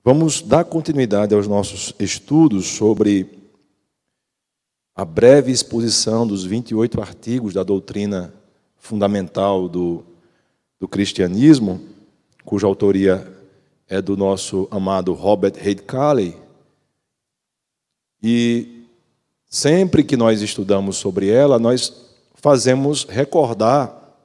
Vamos dar continuidade aos nossos estudos sobre a breve exposição dos 28 artigos da doutrina fundamental do cristianismo, cuja autoria é do nosso amado Robert Reid Cayley. E sempre que nós estudamos sobre ela, nós fazemos recordar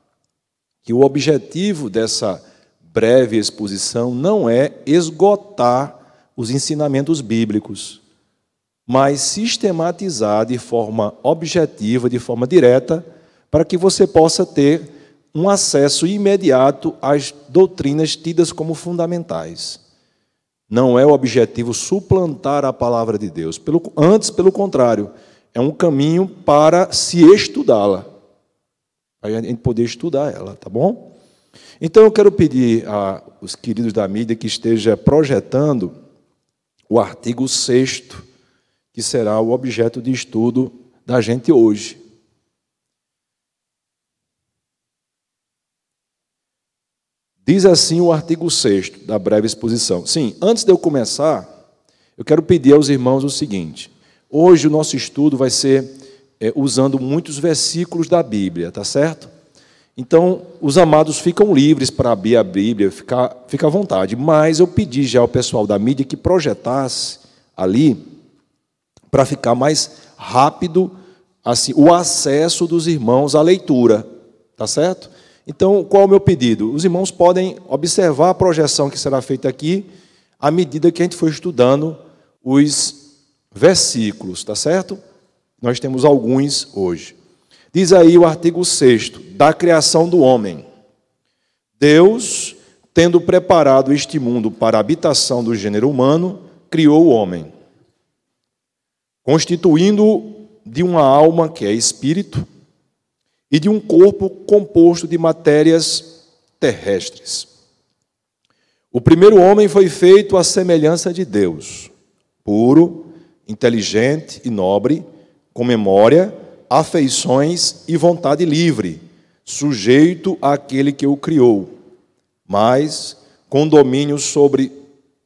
que o objetivo dessa breve exposição não é esgotar os ensinamentos bíblicos, mas sistematizar de forma objetiva, de forma direta, para que você possa ter um acesso imediato às doutrinas tidas como fundamentais. Não é o objetivo suplantar a palavra de Deus. Antes, pelo contrário, é um caminho para se estudá-la, para a gente poder estudar ela, tá bom? Então, eu quero pedir aos queridos da mídia que esteja projetando o artigo 6º, que será o objeto de estudo da gente hoje. Diz assim o artigo 6º da breve exposição. Sim, antes de eu começar, eu quero pedir aos irmãos o seguinte. Hoje o nosso estudo vai ser usando muitos versículos da Bíblia, tá certo? Então, os amados ficam livres para abrir a Bíblia, fica à vontade. Mas eu pedi já ao pessoal da mídia que projetasse ali, para ficar mais rápido assim, o acesso dos irmãos à leitura, tá certo? Então, qual é o meu pedido? Os irmãos podem observar a projeção que será feita aqui, à medida que a gente for estudando os versículos, tá certo? Nós temos alguns hoje. Diz aí o artigo 6º, da criação do homem. Deus, tendo preparado este mundo para a habitação do gênero humano, criou o homem, constituindo-o de uma alma que é espírito e de um corpo composto de matérias terrestres. O primeiro homem foi feito à semelhança de Deus, puro, inteligente e nobre, com memória, afeições e vontade livre, sujeito àquele que o criou, mas com domínio sobre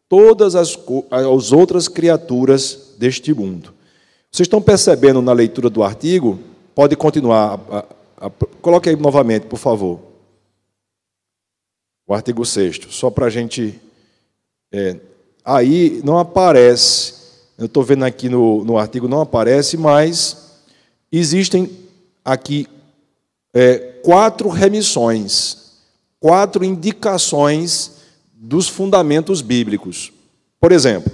todas as outras criaturas deste mundo. Vocês estão percebendo na leitura do artigo? Pode continuar. Coloque aí novamente, por favor. O artigo 6º, só para a gente... aí não aparece, eu estou vendo aqui no artigo, não aparece, mas... Existem aqui 4 remissões, 4 indicações dos fundamentos bíblicos. Por exemplo,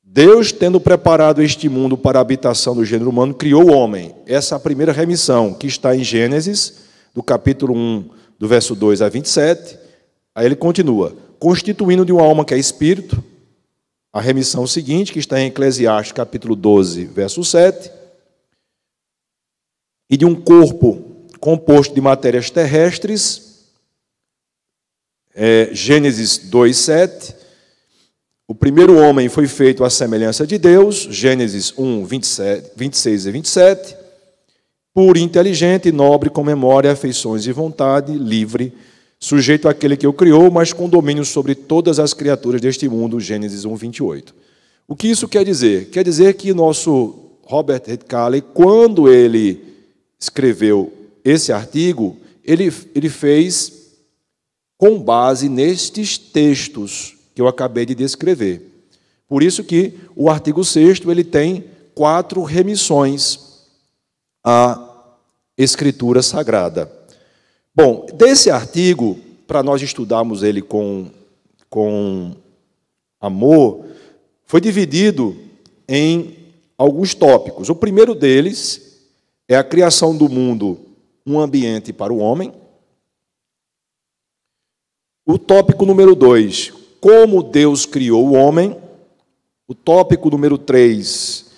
Deus, tendo preparado este mundo para a habitação do gênero humano, criou o homem. Essa é a primeira remissão, que está em Gênesis, do capítulo 1, do verso 2 a 27. Aí ele continua, constituindo de uma alma que é espírito, a remissão seguinte, que está em Eclesiastes, capítulo 12, verso 7, e de um corpo composto de matérias terrestres, Gênesis 2:7. O primeiro homem foi feito à semelhança de Deus, Gênesis 1, 26 e 27, puro, inteligente, nobre, com memória, afeições e vontade, livre, sujeito àquele que o criou, mas com domínio sobre todas as criaturas deste mundo, Gênesis 1, 28. O que isso quer dizer? Quer dizer que nosso Robert Reid Cayley, quando ele escreveu esse artigo, ele fez com base nestes textos que eu acabei de descrever. Por isso que o artigo 6º ele tem 4 remissões à Escritura Sagrada. Bom, desse artigo, para nós estudarmos ele com amor, foi dividido em alguns tópicos. O primeiro deles é a criação do mundo, um ambiente para o homem. O tópico número 2, como Deus criou o homem. O tópico número 3,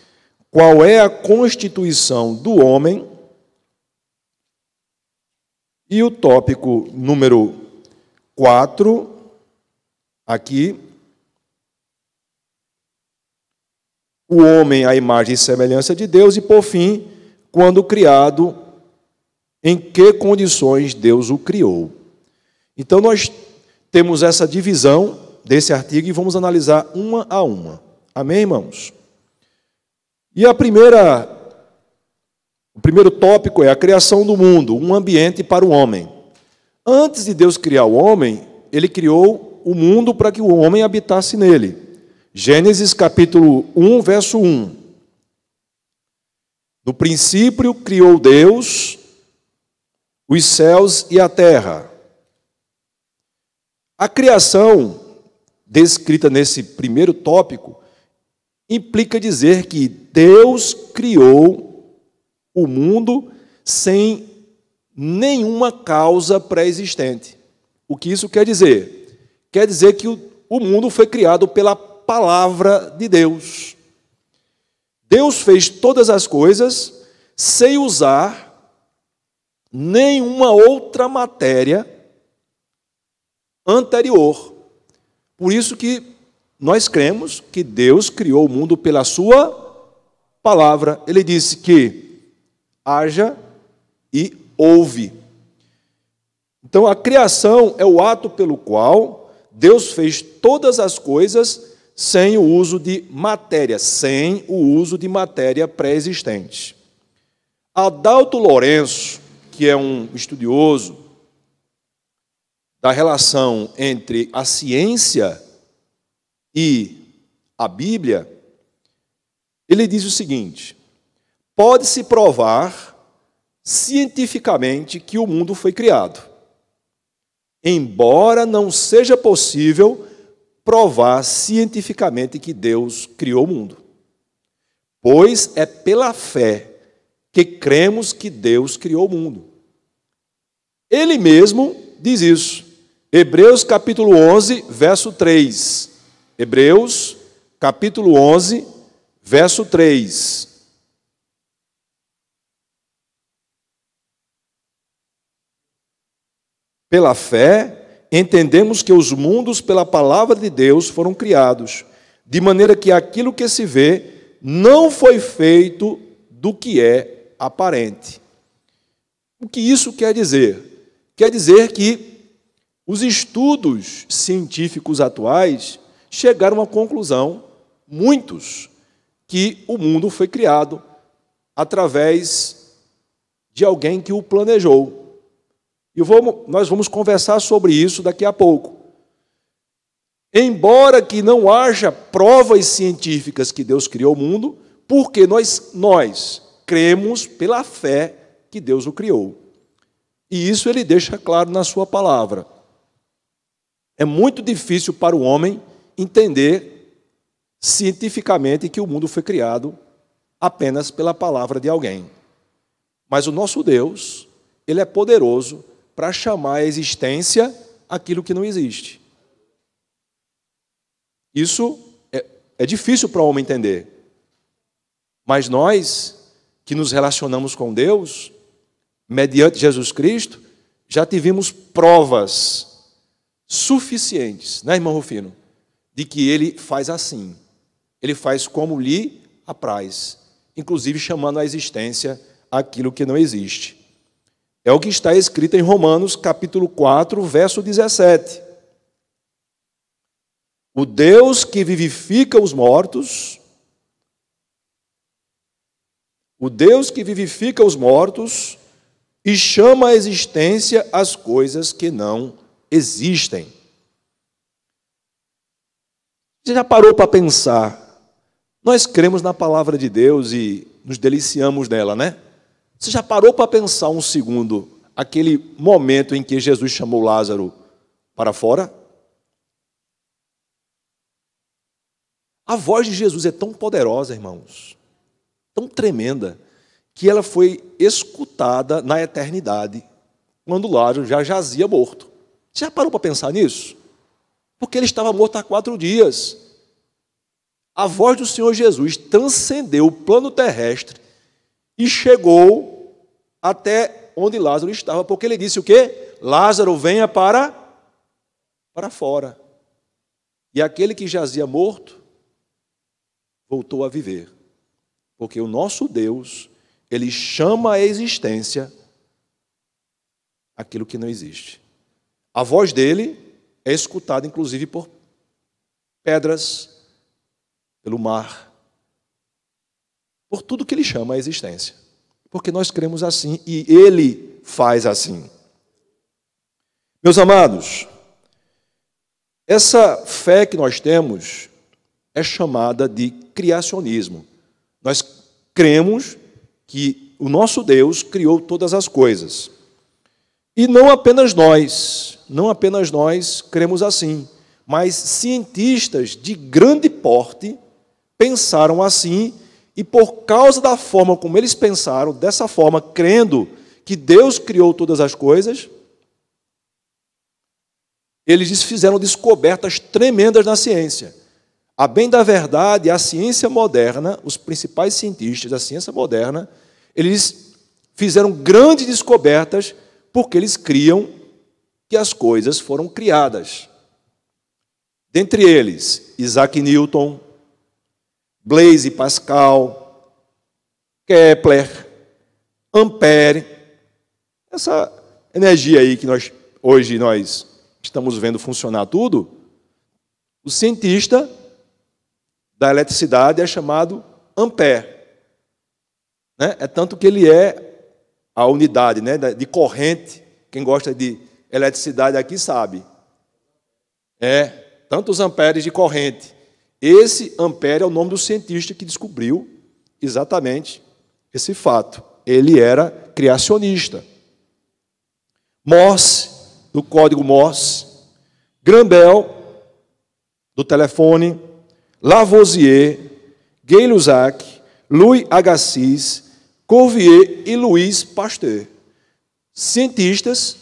qual é a constituição do homem. E o tópico número 4, aqui, o homem à imagem e semelhança de Deus. E, por fim, quando criado, em que condições Deus o criou. Então, nós temos essa divisão desse artigo e vamos analisar uma a uma. Amém, irmãos? E o primeiro tópico é a criação do mundo, um ambiente para o homem. Antes de Deus criar o homem, ele criou o mundo para que o homem habitasse nele. Gênesis capítulo 1, verso 1. No princípio criou Deus os céus e a terra. A criação, descrita nesse primeiro tópico, implica dizer que Deus criou o mundo sem nenhuma causa pré-existente. O que isso quer dizer? Quer dizer que o mundo foi criado pela palavra de Deus. Deus fez todas as coisas sem usar nenhuma outra matéria anterior. Por isso que nós cremos que Deus criou o mundo pela sua palavra. Ele disse que haja e houve. Então, a criação é o ato pelo qual Deus fez todas as coisas sem o uso de matéria, sem o uso de matéria pré-existente. Adalto Lourenço, que é um estudioso da relação entre a ciência e a Bíblia, ele diz o seguinte: pode-se provar cientificamente que o mundo foi criado, embora não seja possível provar cientificamente que Deus criou o mundo. Pois é pela fé que cremos que Deus criou o mundo. Ele mesmo diz isso. Hebreus capítulo 11, verso 3. Hebreus capítulo 11, verso 3. Pela fé, entendemos que os mundos, pela palavra de Deus, foram criados, de maneira que aquilo que se vê não foi feito do que é aparente. O que isso quer dizer? Quer dizer que os estudos científicos atuais chegaram à conclusão, muitos, que o mundo foi criado através de alguém que o planejou. E nós vamos conversar sobre isso daqui a pouco. Embora que não haja provas científicas que Deus criou o mundo, porque nós cremos pela fé que Deus o criou. E isso ele deixa claro na sua palavra. É muito difícil para o homem entender cientificamente que o mundo foi criado apenas pela palavra de alguém. Mas o nosso Deus, ele é poderoso para chamar à existência aquilo que não existe. Isso é difícil para o homem entender. Mas nós, que nos relacionamos com Deus, mediante Jesus Cristo, já tivemos provas suficientes, né, irmão Rufino, de que ele faz assim. Ele faz como lhe apraz, inclusive chamando à existência aquilo que não existe. É o que está escrito em Romanos, capítulo 4, verso 17. O Deus que vivifica os mortos, e chama à existência as coisas que não existem. Você já parou para pensar? Nós cremos na palavra de Deus e nos deliciamos dela, né? Você já parou para pensar um segundo aquele momento em que Jesus chamou Lázaro para fora? A voz de Jesus é tão poderosa, irmãos, tão tremenda, que ela foi escutada na eternidade, quando Lázaro já jazia morto. Você já parou para pensar nisso? Porque ele estava morto há 4 dias. A voz do Senhor Jesus transcendeu o plano terrestre e chegou até onde Lázaro estava, porque ele disse o quê? Lázaro, venha para fora. E aquele que jazia morto voltou a viver. Porque o nosso Deus, ele chama à existência aquilo que não existe. A voz dele é escutada, inclusive, por pedras, pelo mar, por tudo que Ele chama a existência. Porque nós cremos assim e Ele faz assim. Meus amados, essa fé que nós temos é chamada de criacionismo. Nós cremos que o nosso Deus criou todas as coisas. E não apenas nós cremos assim, mas cientistas de grande porte pensaram assim, e por causa da forma como eles pensaram, dessa forma, crendo que Deus criou todas as coisas, eles fizeram descobertas tremendas na ciência. A bem da verdade, a ciência moderna, os principais cientistas da ciência moderna, eles fizeram grandes descobertas porque eles criam que as coisas foram criadas. Dentre eles, Isaac Newton, Blaise Pascal, Kepler, Ampère, essa energia aí que hoje nós estamos vendo funcionar tudo, o cientista da eletricidade é chamado Ampère. É tanto que ele é a unidade, de corrente. Quem gosta de eletricidade aqui sabe. Tantos amperes de corrente. Esse Ampère é o nome do cientista que descobriu exatamente esse fato. Ele era criacionista. Morse, do código Morse. Graham-Bell, do telefone. Lavoisier, Gay-Lussac, Louis Agassiz, Cuvier e Louis Pasteur. Cientistas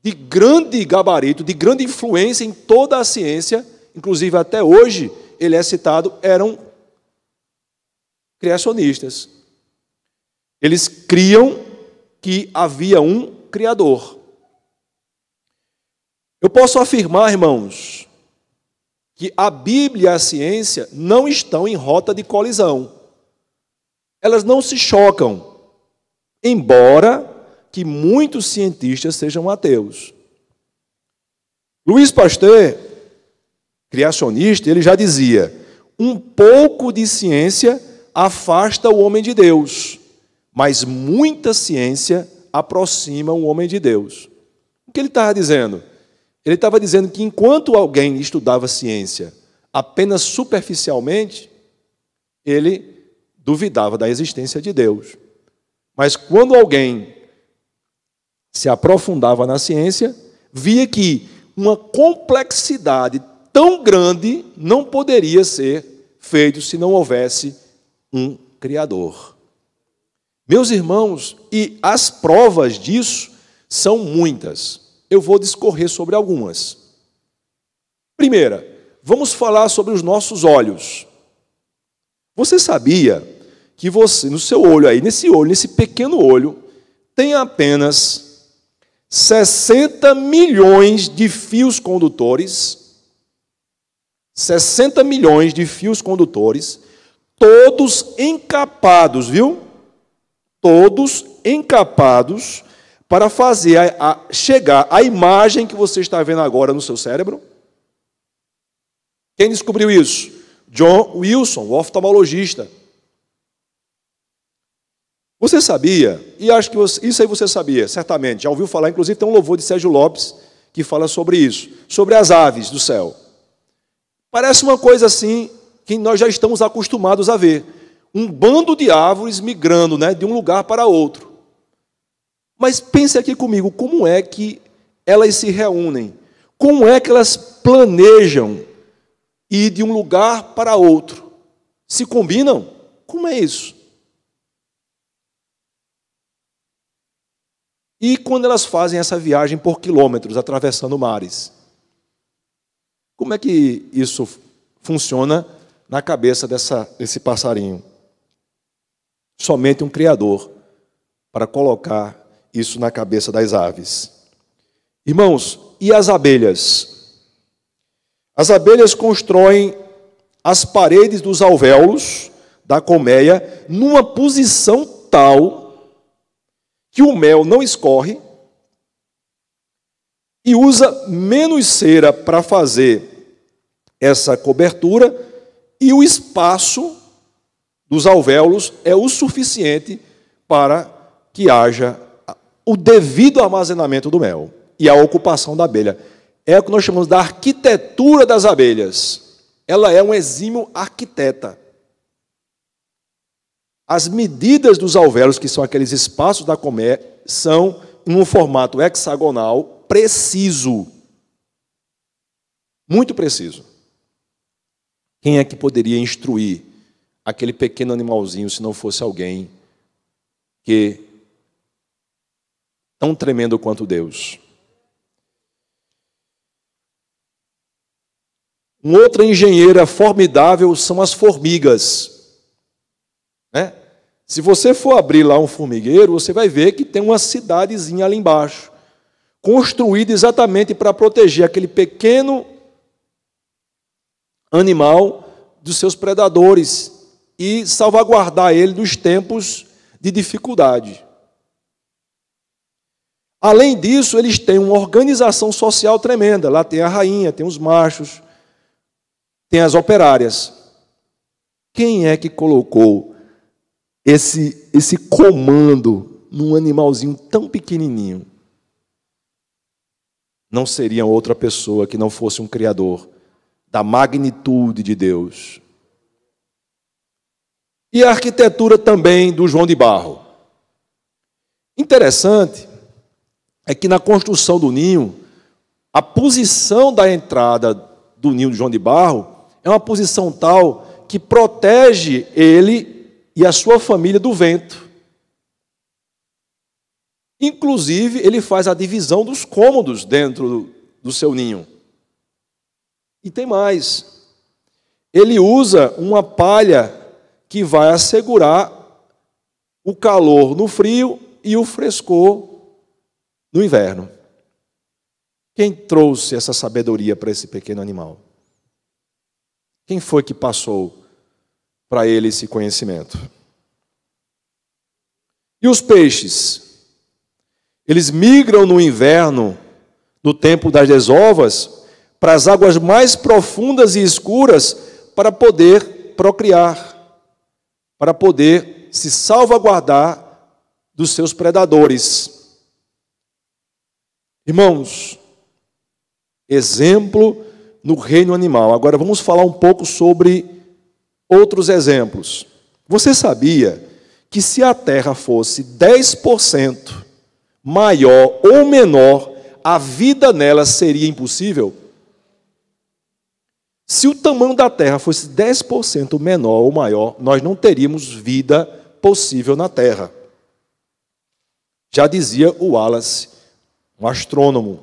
de grande gabarito, de grande influência em toda a ciência, inclusive até hoje, ele é citado, eram criacionistas. Eles criam que havia um Criador. Eu posso afirmar, irmãos, que a Bíblia e a ciência não estão em rota de colisão. Elas não se chocam, embora que muitos cientistas sejam ateus. Louis Pasteur, criacionista, ele já dizia: um pouco de ciência afasta o homem de Deus, mas muita ciência aproxima o homem de Deus. O que ele estava dizendo? Ele estava dizendo que enquanto alguém estudava ciência apenas superficialmente, ele duvidava da existência de Deus. Mas quando alguém se aprofundava na ciência, via que uma complexidade tão grande não poderia ser feita se não houvesse um Criador. Meus irmãos, e as provas disso são muitas. Eu vou discorrer sobre algumas. Primeira, vamos falar sobre os nossos olhos. Você sabia que você, no seu olho aí, nesse pequeno olho, tem apenas 60 milhões de fios condutores? 60 milhões de fios condutores, todos encapados, viu? Todos encapados para fazer chegar a imagem que você está vendo agora no seu cérebro. Quem descobriu isso? John Wilson, o oftalmologista. Você sabia, e acho que isso aí você sabia, certamente, já ouviu falar, inclusive tem um louvor de Sérgio Lopes que fala sobre isso, sobre as aves do céu. Parece uma coisa assim que nós já estamos acostumados a ver. Um bando de árvores migrando, de um lugar para outro. Mas pense aqui comigo, como é que elas se reúnem? Como é que elas planejam ir de um lugar para outro? Se combinam? Como é isso? E quando elas fazem essa viagem por quilômetros, atravessando mares? Como é que isso funciona na cabeça desse passarinho? Somente um Criador para colocar isso na cabeça das aves. Irmãos, e as abelhas? As abelhas constroem as paredes dos alvéolos da colmeia numa posição tal que o mel não escorre e usa menos cera para fazer essa cobertura e o espaço dos alvéolos é o suficiente para que haja o devido armazenamento do mel e a ocupação da abelha. É o que nós chamamos da arquitetura das abelhas. Ela é um exímio arquiteta. As medidas dos alvéolos, que são aqueles espaços da colmeia, são em um formato hexagonal preciso. Muito preciso. Quem é que poderia instruir aquele pequeno animalzinho se não fosse alguém que tão tremendo quanto Deus? Uma outra engenheira formidável são as formigas. Né? Se você for abrir lá um formigueiro, você vai ver que tem uma cidadezinha ali embaixo, construída exatamente para proteger aquele pequeno animal dos seus predadores e salvaguardar ele nos tempos de dificuldade. Além disso, eles têm uma organização social tremenda. Lá tem a rainha, tem os machos, tem as operárias. Quem é que colocou esse comando num animalzinho tão pequenininho? Não seria outra pessoa que não fosse um Criador da magnitude de Deus. E a arquitetura também do João de Barro. Interessante é que na construção do ninho, a posição da entrada do ninho de João de Barro é uma posição tal que protege ele e a sua família do vento. Inclusive, ele faz a divisão dos cômodos dentro do seu ninho. E tem mais. Ele usa uma palha que vai assegurar o calor no frio e o frescor no inverno. Quem trouxe essa sabedoria para esse pequeno animal? Quem foi que passou para ele esse conhecimento? E os peixes? Eles migram no inverno, no tempo das desovas, para as águas mais profundas e escuras para poder procriar, para poder se salvaguardar dos seus predadores. Irmãos, exemplo no reino animal. Agora vamos falar um pouco sobre outros exemplos. Você sabia que se a Terra fosse 10% maior ou menor, a vida nela seria impossível? Se o tamanho da Terra fosse 10% menor ou maior, nós não teríamos vida possível na Terra. Já dizia o Wallace, um astrônomo.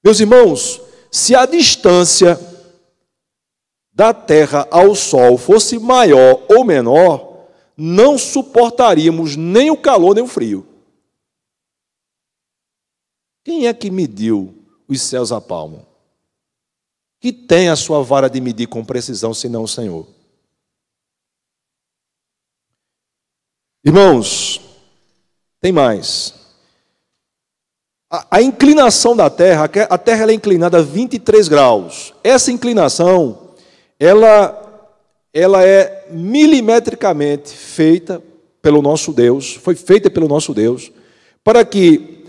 Meus irmãos, se a distância da Terra ao Sol fosse maior ou menor, não suportaríamos nem o calor nem o frio. Quem é que mediu os céus a palmo? Que tem a sua vara de medir com precisão, senão o Senhor? Irmãos, tem mais. A inclinação da Terra, a Terra ela é inclinada a 23 graus. Essa inclinação, ela é milimetricamente feita pelo nosso Deus, foi feita pelo nosso Deus, para que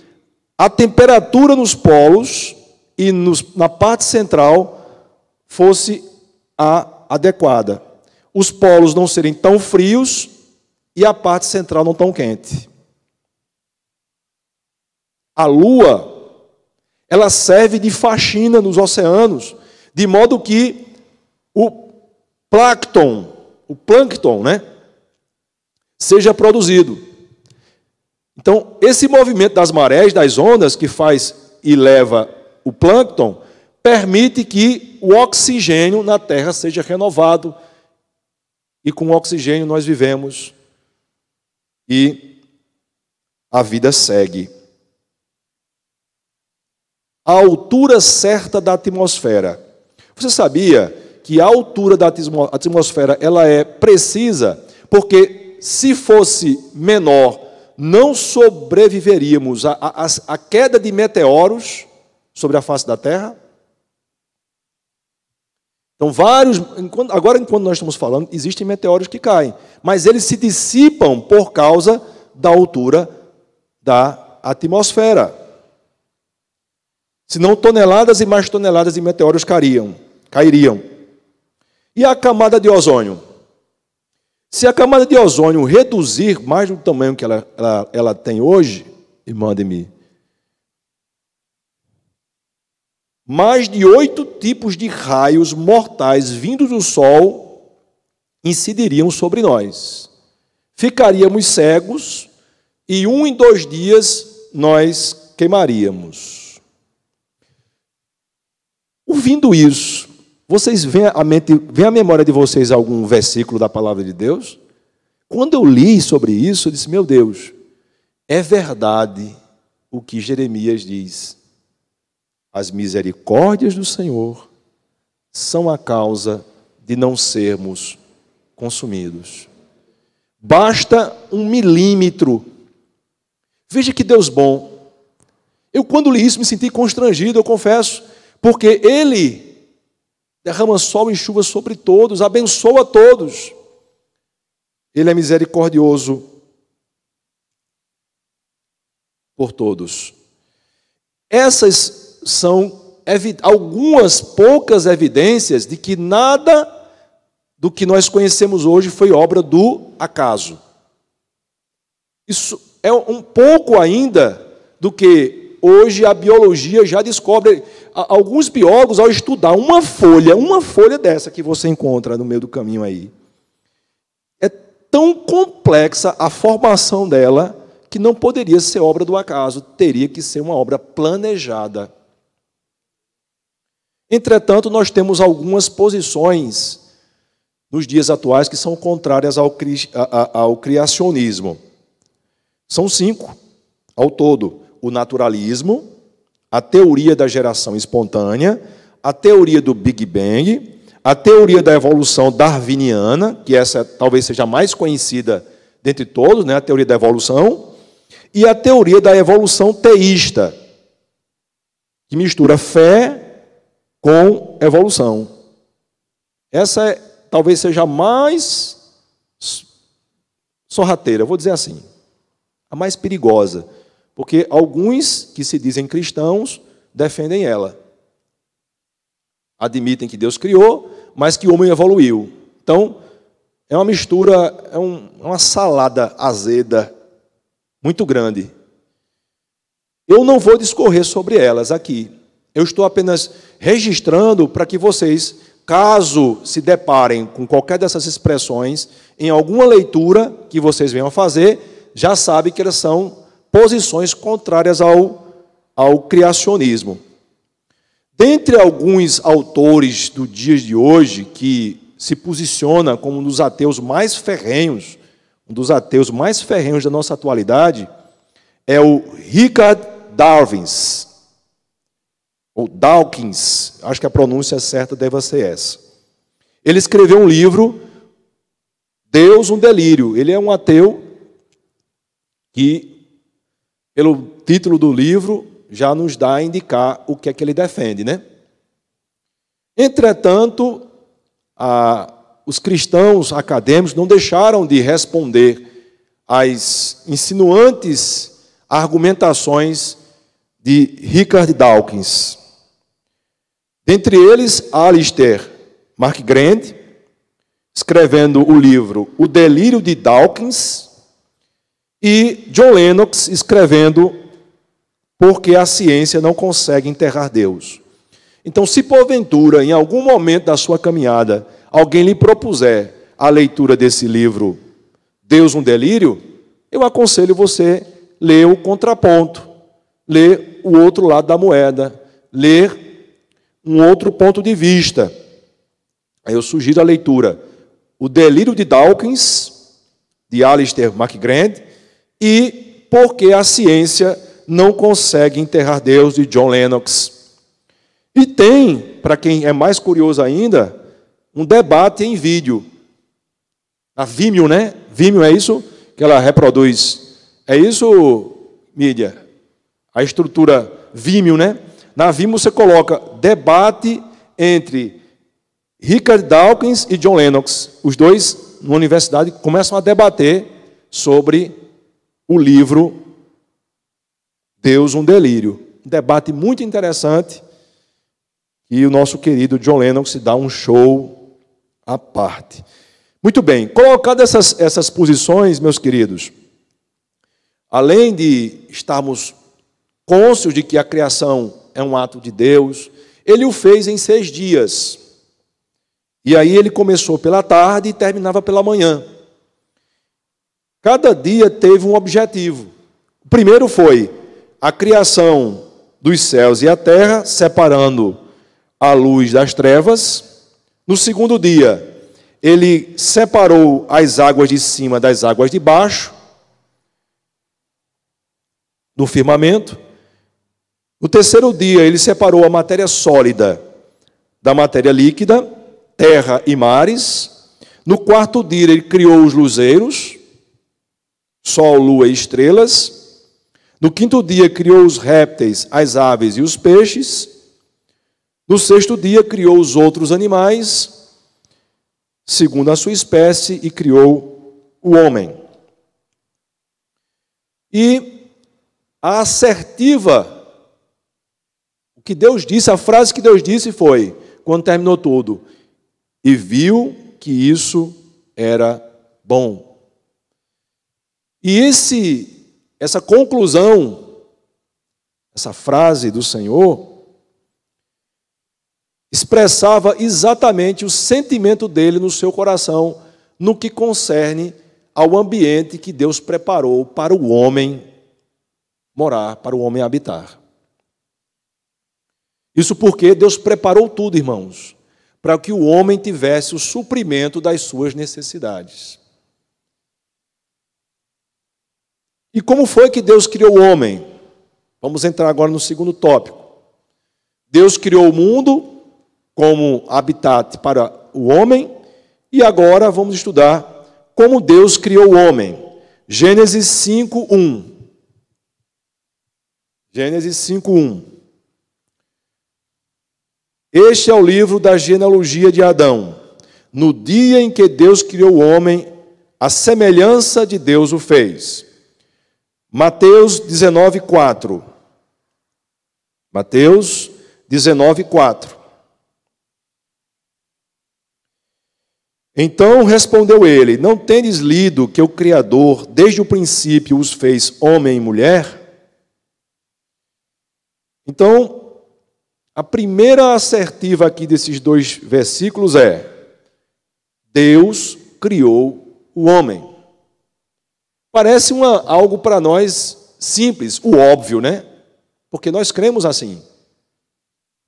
a temperatura nos polos e na parte central fosse a adequada. Os polos não serem tão frios e a parte central não tão quente. A Lua, ela serve de faxina nos oceanos, de modo que o plâncton, né, seja produzido. Então, esse movimento das marés, das ondas, que faz e leva o plâncton, permite que o oxigênio na Terra seja renovado. E com o oxigênio nós vivemos e a vida segue. A altura certa da atmosfera. Você sabia que a altura da atmosfera ela é precisa, porque se fosse menor, não sobreviveríamos à queda de meteoros sobre a face da Terra? Então, agora, enquanto nós estamos falando, existem meteoros que caem, mas eles se dissipam por causa da altura da atmosfera. Senão, toneladas e mais toneladas de meteoros cairiam. E a camada de ozônio? Se a camada de ozônio reduzir mais do tamanho que ela tem hoje, irmã Ademir, mais de 8 tipos de raios mortais vindos do Sol incidiriam sobre nós. Ficaríamos cegos e 1 em 2 dias nós queimaríamos. Ouvindo isso, vocês vem à memória de vocês algum versículo da palavra de Deus? Quando eu li sobre isso, eu disse, meu Deus, é verdade o que Jeremias diz. As misericórdias do Senhor são a causa de não sermos consumidos. Basta 1 milímetro. Veja que Deus bom. Eu, quando li isso, me senti constrangido, eu confesso, porque Ele derrama sol e chuva sobre todos, abençoa todos. Ele é misericordioso por todos. Essas são algumas poucas evidências de que nada do que nós conhecemos hoje foi obra do acaso. Isso é um pouco ainda do que hoje a biologia já descobre. Alguns biólogos, ao estudar uma folha dessa que você encontra no meio do caminho aí, é tão complexa a formação dela que não poderia ser obra do acaso, teria que ser uma obra planejada. Entretanto, nós temos algumas posições nos dias atuais que são contrárias ao criacionismo. São 5 ao todo: o naturalismo, a teoria da geração espontânea, a teoria do Big Bang, a teoria da evolução darwiniana, que essa talvez seja a mais conhecida dentre todos, né, a teoria da evolução, e a teoria da evolução teísta, que mistura fé com evolução. Essa talvez seja a mais sorrateira, vou dizer assim, a mais perigosa, porque alguns que se dizem cristãos defendem ela. Admitem que Deus criou, mas que o homem evoluiu. Então, é uma mistura, é uma salada azeda muito grande. Eu não vou discorrer sobre elas aqui. Eu estou apenas registrando para que vocês, caso se deparem com qualquer dessas expressões, em alguma leitura que vocês venham a fazer, já sabem que elas são posições contrárias ao criacionismo. Dentre alguns autores dos dias de hoje, que se posiciona como um dos ateus mais ferrenhos, da nossa atualidade, é o Richard Dawkins, ou Dawkins, acho que a pronúncia certa deve ser essa. Ele escreveu um livro, Deus, um Delírio. Ele é um ateu que, pelo título do livro, já nos dá a indicar o que é que ele defende, né? Entretanto, os cristãos acadêmicos não deixaram de responder às insinuantes argumentações de Richard Dawkins. Dentre eles, Alistair McGrady, escrevendo o livro O Delírio de Dawkins, e John Lennox escrevendo Porque a Ciência Não Consegue Enterrar Deus. Então, se porventura, em algum momento da sua caminhada, alguém lhe propuser a leitura desse livro, Deus, um Delírio, eu aconselho você ler o contraponto, ler o outro lado da moeda, ler um outro ponto de vista. Aí eu sugiro a leitura O Delírio de Dawkins, de Alistair McGrady, e Porque a Ciência Não Consegue Enterrar Deus, de John Lennox. E tem, para quem é mais curioso ainda, um debate em vídeo. A Vimeo, né? Vimeo é isso que ela reproduz. É isso, mídia? A estrutura Vimeo, né? Na Vimeo você coloca debate entre Richard Dawkins e John Lennox, os dois, numa universidade, começam a debater sobre o livro Deus, um Delírio. Um debate muito interessante, e o nosso querido John Lennox dá um show à parte. Muito bem, colocadas essas posições, meus queridos, além de estarmos cônscios de que a criação é um ato de Deus, ele o fez em 6 dias. E aí ele começou pela tarde e terminava pela manhã. Cada dia teve um objetivo. O primeiro foi a criação dos céus e a terra, separando a luz das trevas. No segundo dia, ele separou as águas de cima das águas de baixo, no firmamento. No terceiro dia, ele separou a matéria sólida da matéria líquida, terra e mares. No quarto dia, ele criou os luzeiros, sol, lua e estrelas. No quinto dia, criou os répteis, as aves e os peixes. No sexto dia, criou os outros animais, segundo a sua espécie, e criou o homem. E a assertiva, o que Deus disse, a frase que Deus disse foi, quando terminou tudo, e viu que isso era bom. E essa conclusão, essa frase do Senhor, expressava exatamente o sentimento dele no seu coração, no que concerne ao ambiente que Deus preparou para o homem morar, para o homem habitar. Isso porque Deus preparou tudo, irmãos, para que o homem tivesse o suprimento das suas necessidades. E como foi que Deus criou o homem? Vamos entrar agora no segundo tópico. Deus criou o mundo como habitat para o homem, e agora vamos estudar como Deus criou o homem. Gênesis 5:1. Gênesis 5:1. Este é o livro da genealogia de Adão. No dia em que Deus criou o homem, a semelhança de Deus o fez. Mateus 19:4. Mateus 19:4. Então respondeu ele: não tendes lido que o Criador, desde o princípio, os fez homem e mulher? Então, a primeira assertiva aqui desses 2 versículos é: Deus criou o homem. Parece algo para nós simples, o óbvio, né? Porque nós cremos assim.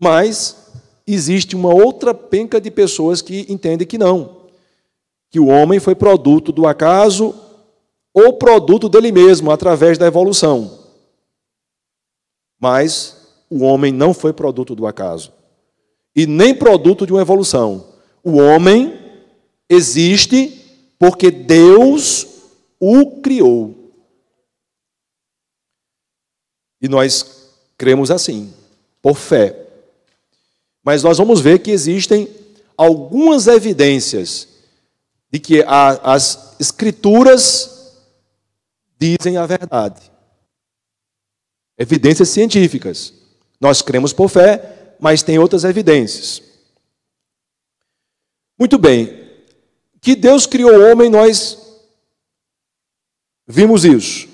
Mas existe uma outra penca de pessoas que entendem que não. Que o homem foi produto do acaso ou produto dele mesmo, através da evolução. Mas o homem não foi produto do acaso. E nem produto de uma evolução. O homem existe porque Deus o criou. E nós cremos assim, por fé. Mas nós vamos ver que existem algumas evidências de que as Escrituras dizem a verdade. Evidências científicas. Nós cremos por fé, mas tem outras evidências. Muito bem. Que Deus criou o homem, nós vimos isso.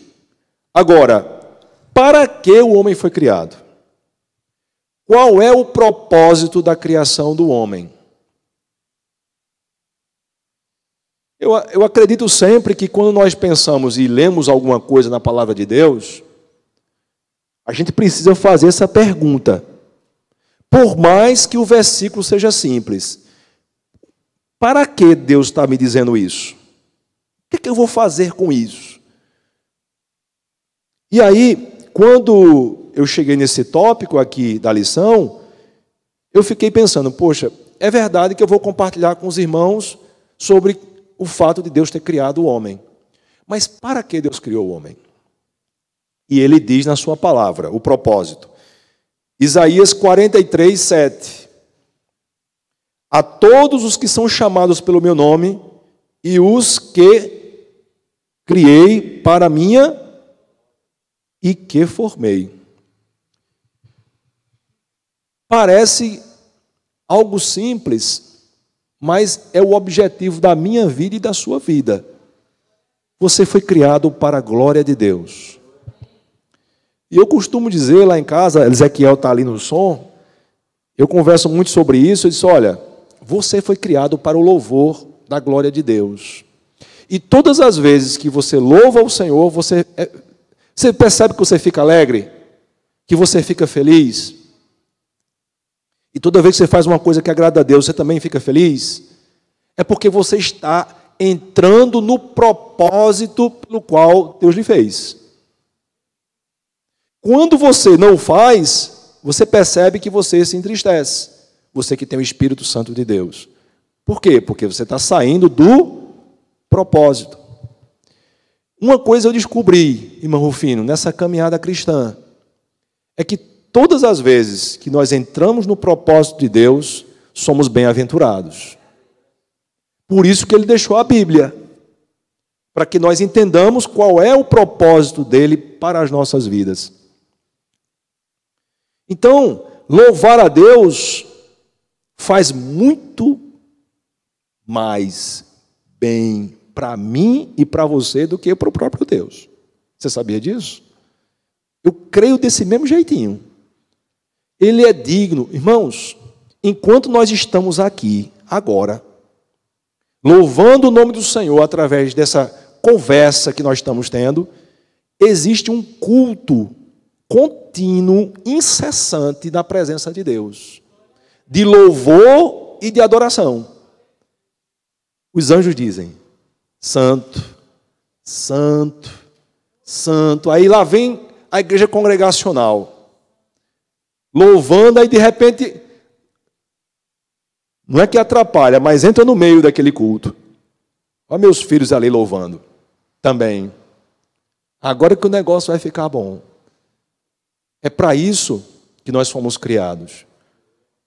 Agora, para que o homem foi criado? Qual é o propósito da criação do homem? Eu acredito sempre que quando nós pensamos e lemos alguma coisa na palavra de Deus, a gente precisa fazer essa pergunta. Por mais que o versículo seja simples. Para que Deus está me dizendo isso? O que eu vou fazer com isso? E aí, quando eu cheguei nesse tópico aqui da lição, eu fiquei pensando, poxa, é verdade que eu vou compartilhar com os irmãos sobre o fato de Deus ter criado o homem. Mas para que Deus criou o homem? E ele diz na sua palavra, o propósito. Isaías 43:7. a todos os que são chamados pelo meu nome e os que criei para minha e que formei. Parece algo simples, mas é o objetivo da minha vida e da sua vida. Você foi criado para a glória de Deus. E eu costumo dizer lá em casa, Ezequiel está ali no som, eu converso muito sobre isso, eu disse, olha, você foi criado para o louvor da glória de Deus. E todas as vezes que você louva o Senhor, você percebe que você fica alegre, que você fica feliz. E toda vez que você faz uma coisa que agrada a Deus, você também fica feliz. É porque você está entrando no propósito pelo qual Deus lhe fez. Quando você não faz, você percebe que você se entristece. Você que tem o Espírito Santo de Deus. Por quê? Porque você está saindo do propósito. Uma coisa eu descobri, irmão Rufino, nessa caminhada cristã, é que todas as vezes que nós entramos no propósito de Deus, somos bem-aventurados. Por isso que ele deixou a Bíblia, para que nós entendamos qual é o propósito dele para as nossas vidas. Então, louvar a Deus faz muito mais bem para mim e para você do que para o próprio Deus. Você sabia disso? Eu creio desse mesmo jeitinho. Ele é digno. Irmãos, enquanto nós estamos aqui, agora, louvando o nome do Senhor através dessa conversa que nós estamos tendo, existe um culto contínuo, incessante na presença de Deus, de louvor e de adoração. Os anjos dizem, santo, santo, santo. Aí lá vem a igreja congregacional, louvando, aí de repente, não é que atrapalha, mas entra no meio daquele culto. Olha meus filhos ali louvando, também. Agora que o negócio vai ficar bom. É para isso que nós fomos criados.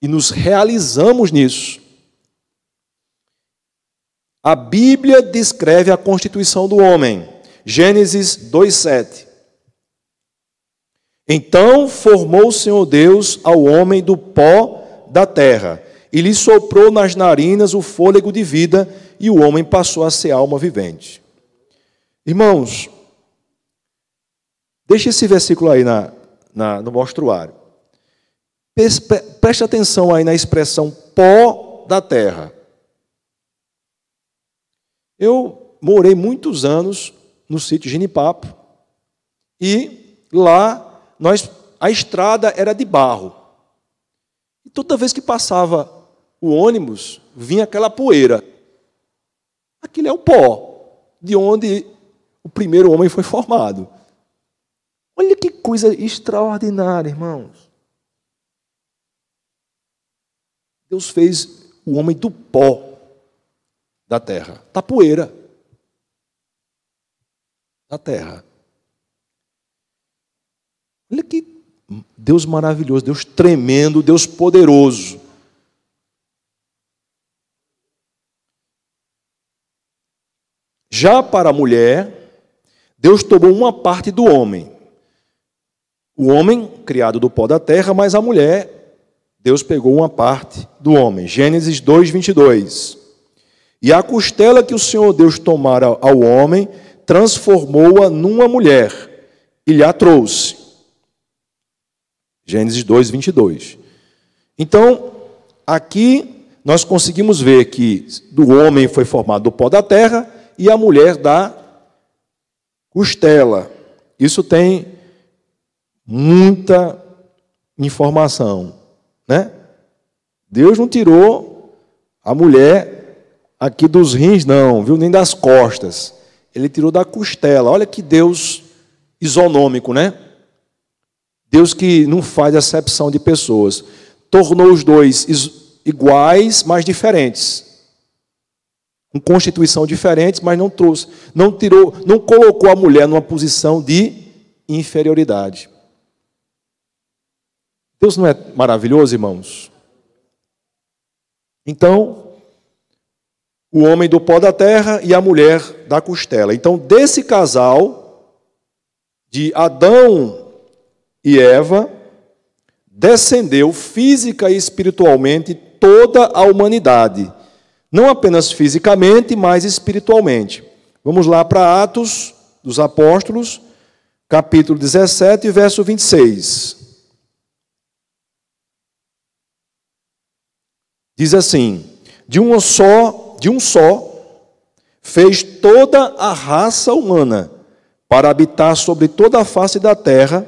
E nos realizamos nisso. A Bíblia descreve a constituição do homem. Gênesis 2:7. Então formou o Senhor Deus ao homem do pó da terra, e lhe soprou nas narinas o fôlego de vida, e o homem passou a ser alma vivente. Irmãos, deixa esse versículo aí no mostruário. Preste atenção aí na expressão pó da terra. Eu morei muitos anos no sítio Genipapo e lá a estrada era de barro. E toda vez que passava o ônibus, vinha aquela poeira. Aquilo é o pó de onde o primeiro homem foi formado. Olha que coisa extraordinária, irmãos. Deus fez o homem do pó da terra, da poeira da terra. Olha que Deus maravilhoso, Deus tremendo, Deus poderoso. Já para a mulher, Deus tomou uma parte do homem. O homem, criado do pó da terra, mas a mulher, Deus pegou uma parte do homem. Gênesis 2:22. E a costela que o Senhor Deus tomara ao homem, transformou-a numa mulher e lhe a trouxe. Gênesis 2:22. Então, aqui nós conseguimos ver que do homem foi formado do pó da terra e a mulher da costela. Isso tem muita informação, né? Deus não tirou a mulher aqui dos rins, não, viu? Nem das costas. Ele tirou da costela. Olha que Deus isonômico, né? Deus que não faz acepção de pessoas. Tornou os dois iguais, mas diferentes. Com constituição diferente, mas não trouxe, não tirou, não colocou a mulher numa posição de inferioridade. Deus não é maravilhoso, irmãos? Então, o homem do pó da terra e a mulher da costela. Então, desse casal, de Adão e Eva, descendeu física e espiritualmente toda a humanidade. Não apenas fisicamente, mas espiritualmente. Vamos lá para Atos dos Apóstolos, capítulo 17, verso 26. Diz assim: de um só fez toda a raça humana para habitar sobre toda a face da terra,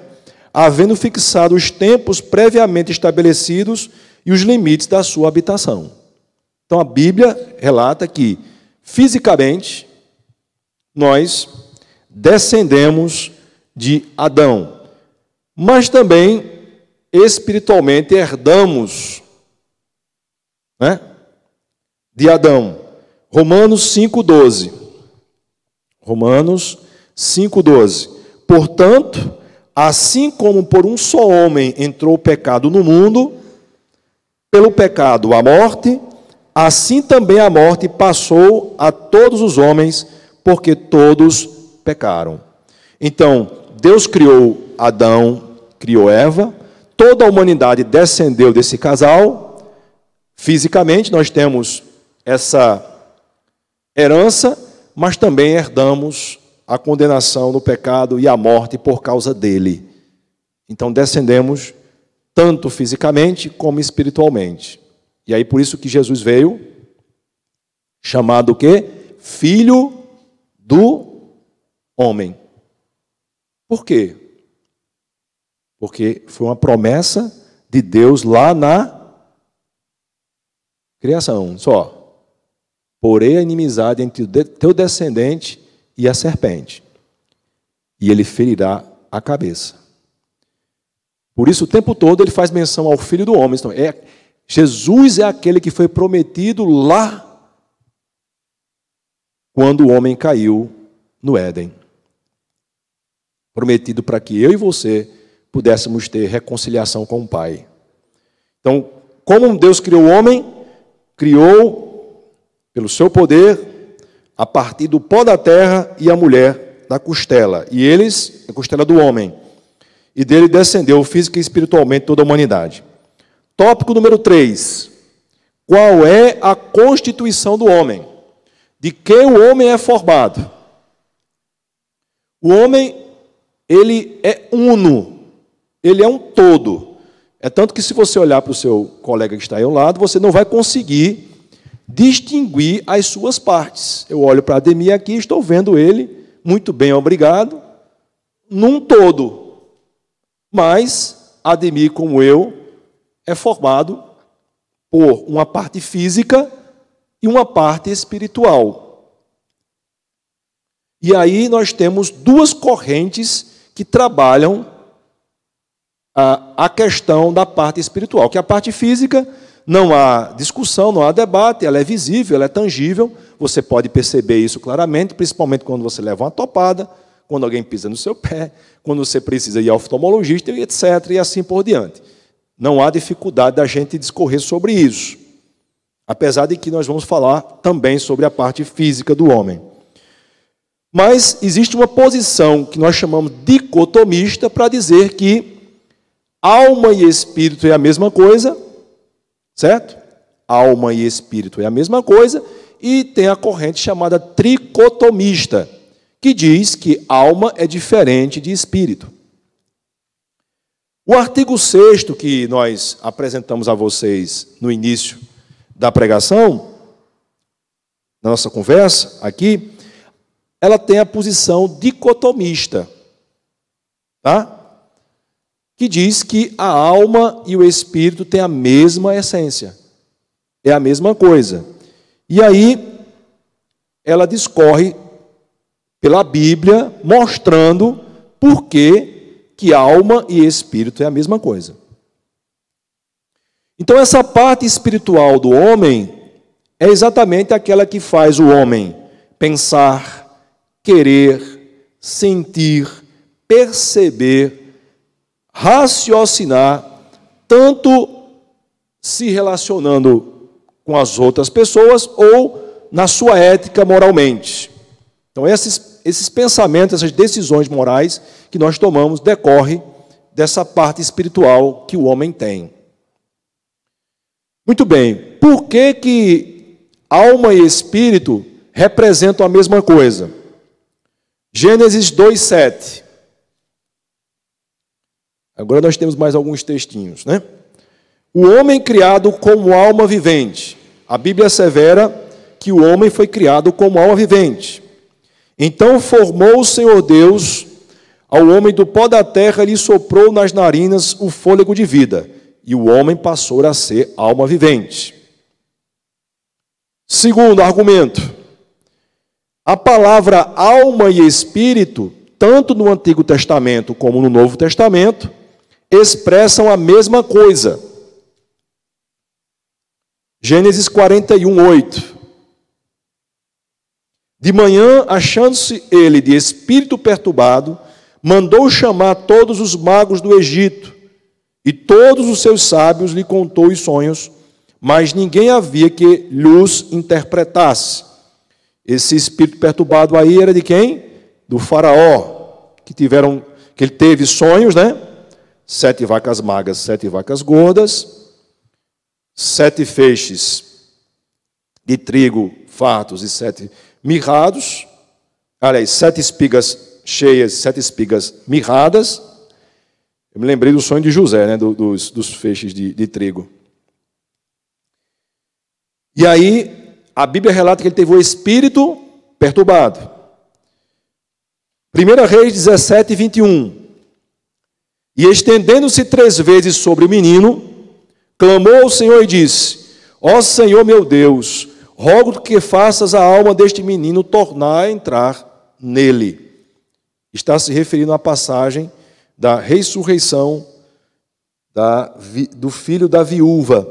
havendo fixado os tempos previamente estabelecidos e os limites da sua habitação. Então a Bíblia relata que, fisicamente, nós descendemos de Adão, mas também espiritualmente herdamos, de Adão. Romanos 5,12. Romanos 5,12. Portanto, assim como por um só homem entrou o pecado no mundo, pelo pecado a morte, assim também a morte passou a todos os homens, porque todos pecaram. Então, Deus criou Adão, criou Eva, toda a humanidade descendeu desse casal. Fisicamente, nós temos essa herança, mas também herdamos a condenação no pecado e a morte por causa dele. Então, descendemos tanto fisicamente como espiritualmente. E aí, por isso que Jesus veio, chamado o quê? Filho do homem. Por quê? Porque foi uma promessa de Deus lá na criação, só. Porém a inimizade entre o teu descendente e a serpente, e ele ferirá a cabeça. Por isso, o tempo todo ele faz menção ao Filho do Homem. Então, Jesus é aquele que foi prometido lá, quando o homem caiu no Éden. Prometido para que eu e você pudéssemos ter reconciliação com o Pai. Então, como Deus criou o homem, criou pelo seu poder, a partir do pó da terra e a mulher da costela. E eles, a costela do homem. E dele descendeu física e espiritualmente toda a humanidade. Tópico número 3. Qual é a constituição do homem? De que o homem é formado? O homem, ele é uno. Ele é um todo. É tanto que se você olhar para o seu colega que está aí ao lado, você não vai conseguir distinguir as suas partes. Eu olho para Ademir aqui, estou vendo ele, muito bem, obrigado, num todo. Mas Ademir, como eu, é formado por uma parte física e uma parte espiritual. E aí nós temos duas correntes que trabalham a questão da parte espiritual, que a parte física, não há discussão, não há debate, ela é visível, ela é tangível, você pode perceber isso claramente, principalmente quando você leva uma topada, quando alguém pisa no seu pé, quando você precisa ir ao oftalmologista, etc., e assim por diante. Não há dificuldade da gente discorrer sobre isso, apesar de que nós vamos falar também sobre a parte física do homem. Mas existe uma posição que nós chamamos dicotomista para dizer que alma e espírito é a mesma coisa, certo? Alma e espírito é a mesma coisa, e tem a corrente chamada tricotomista, que diz que alma é diferente de espírito. O artigo 6º que nós apresentamos a vocês no início da pregação, na nossa conversa aqui, ela tem a posição dicotomista, tá? Que diz que a alma e o espírito têm a mesma essência, é a mesma coisa. E aí, ela discorre pela Bíblia, mostrando por que alma e espírito é a mesma coisa. Então, essa parte espiritual do homem é exatamente aquela que faz o homem pensar, querer, sentir, perceber, raciocinar, tanto se relacionando com as outras pessoas ou na sua ética moralmente. Então, esses pensamentos, essas decisões morais que nós tomamos, decorrem dessa parte espiritual que o homem tem. Muito bem, por que alma e espírito representam a mesma coisa? Gênesis 2:7. Agora nós temos mais alguns textinhos, né? O homem criado como alma vivente. A Bíblia assevera que o homem foi criado como alma vivente. Então formou o Senhor Deus ao homem do pó da terra, lhe soprou nas narinas o fôlego de vida, e o homem passou a ser alma vivente. Segundo argumento, a palavra alma e espírito, tanto no Antigo Testamento como no Novo Testamento, expressam a mesma coisa. Gênesis 41:8. De manhã, achando-se ele de espírito perturbado, mandou chamar todos os magos do Egito, e todos os seus sábios lhe contou os sonhos, mas ninguém havia que lhes interpretasse. Esse espírito perturbado aí era de quem? Do faraó, que ele teve sonhos, né? 7 vacas magras, 7 vacas gordas, 7 feixes de trigo fartos e 7 mirrados, aliás, 7 espigas cheias, 7 espigas mirradas. Eu me lembrei do sonho de José, né? dos feixes de trigo. E aí, a Bíblia relata que ele teve o espírito perturbado. 1 Reis 17:21. E estendendo-se 3 vezes sobre o menino, clamou ao Senhor e disse: Ó Senhor meu Deus, rogo que faças a alma deste menino tornar a entrar nele. Está se referindo à passagem da ressurreição do filho da viúva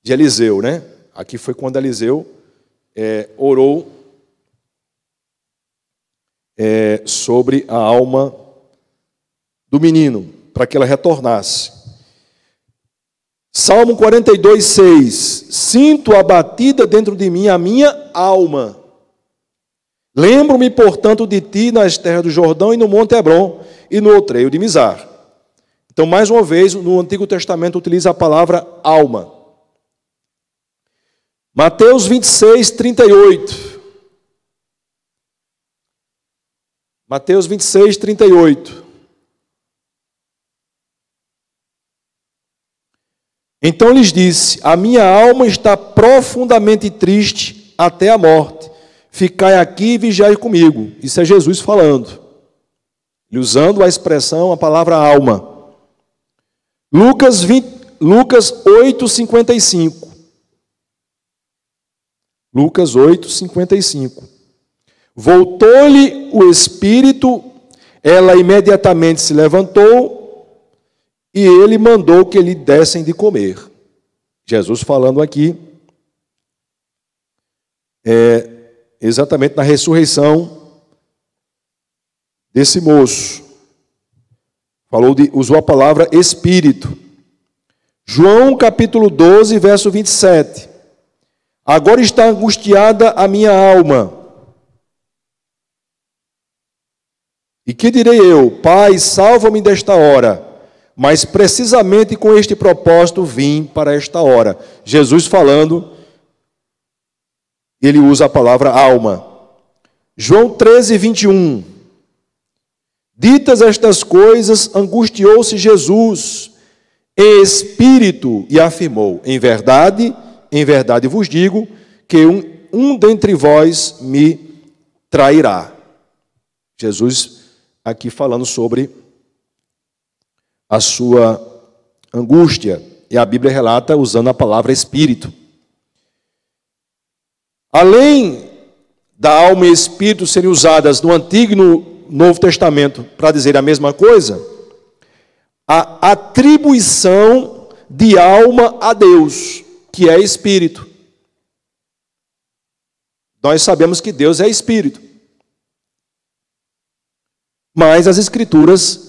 de Eliseu, né? Aqui foi quando Eliseu orou sobre a alma do menino, para que ela retornasse. Salmo 42:6. Sinto abatida dentro de mim a minha alma. Lembro-me, portanto, de ti nas terras do Jordão e no Monte Hebrom e no outreio de Mizar. Então, mais uma vez, no Antigo Testamento utiliza a palavra alma. Mateus 26:38. Mateus 26:38. Então lhes disse: a minha alma está profundamente triste até a morte. Ficai aqui e vigiai comigo. Isso é Jesus falando. Ele usando a expressão, a palavra alma. Lucas 8:55. Lucas 8:55. Voltou-lhe o espírito, ela imediatamente se levantou, e ele mandou que lhe dessem de comer. Jesus falando aqui, exatamente na ressurreição desse moço. Usou a palavra espírito. João capítulo 12, verso 27. Agora está angustiada a minha alma. E que direi eu? Pai, salva-me desta hora. Mas precisamente com este propósito vim para esta hora. Jesus falando, ele usa a palavra alma. João 13:21. Ditas estas coisas, angustiou-se Jesus em espírito e afirmou: em verdade vos digo que um dentre vós me trairá. Jesus aqui falando sobre a sua angústia, e a Bíblia relata usando a palavra espírito. Além da alma e espírito serem usadas no Antigo e no Novo Testamento para dizer a mesma coisa, a atribuição de alma a Deus, que é espírito. Nós sabemos que Deus é espírito. Mas as Escrituras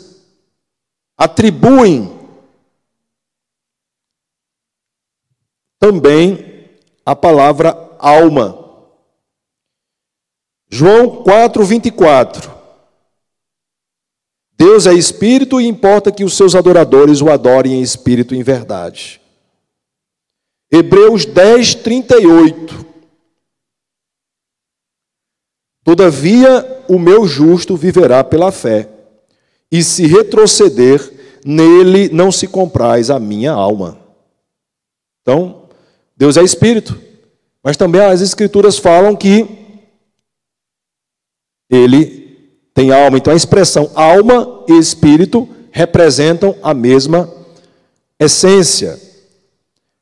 atribuem também a palavra alma. João 4:24. Deus é espírito e importa que os seus adoradores o adorem em espírito e em verdade. Hebreus 10:38. Todavia o meu justo viverá pela fé, e se retroceder, nele não se compraz a minha alma. Então, Deus é espírito, mas também as escrituras falam que ele tem alma. Então a expressão alma e espírito representam a mesma essência.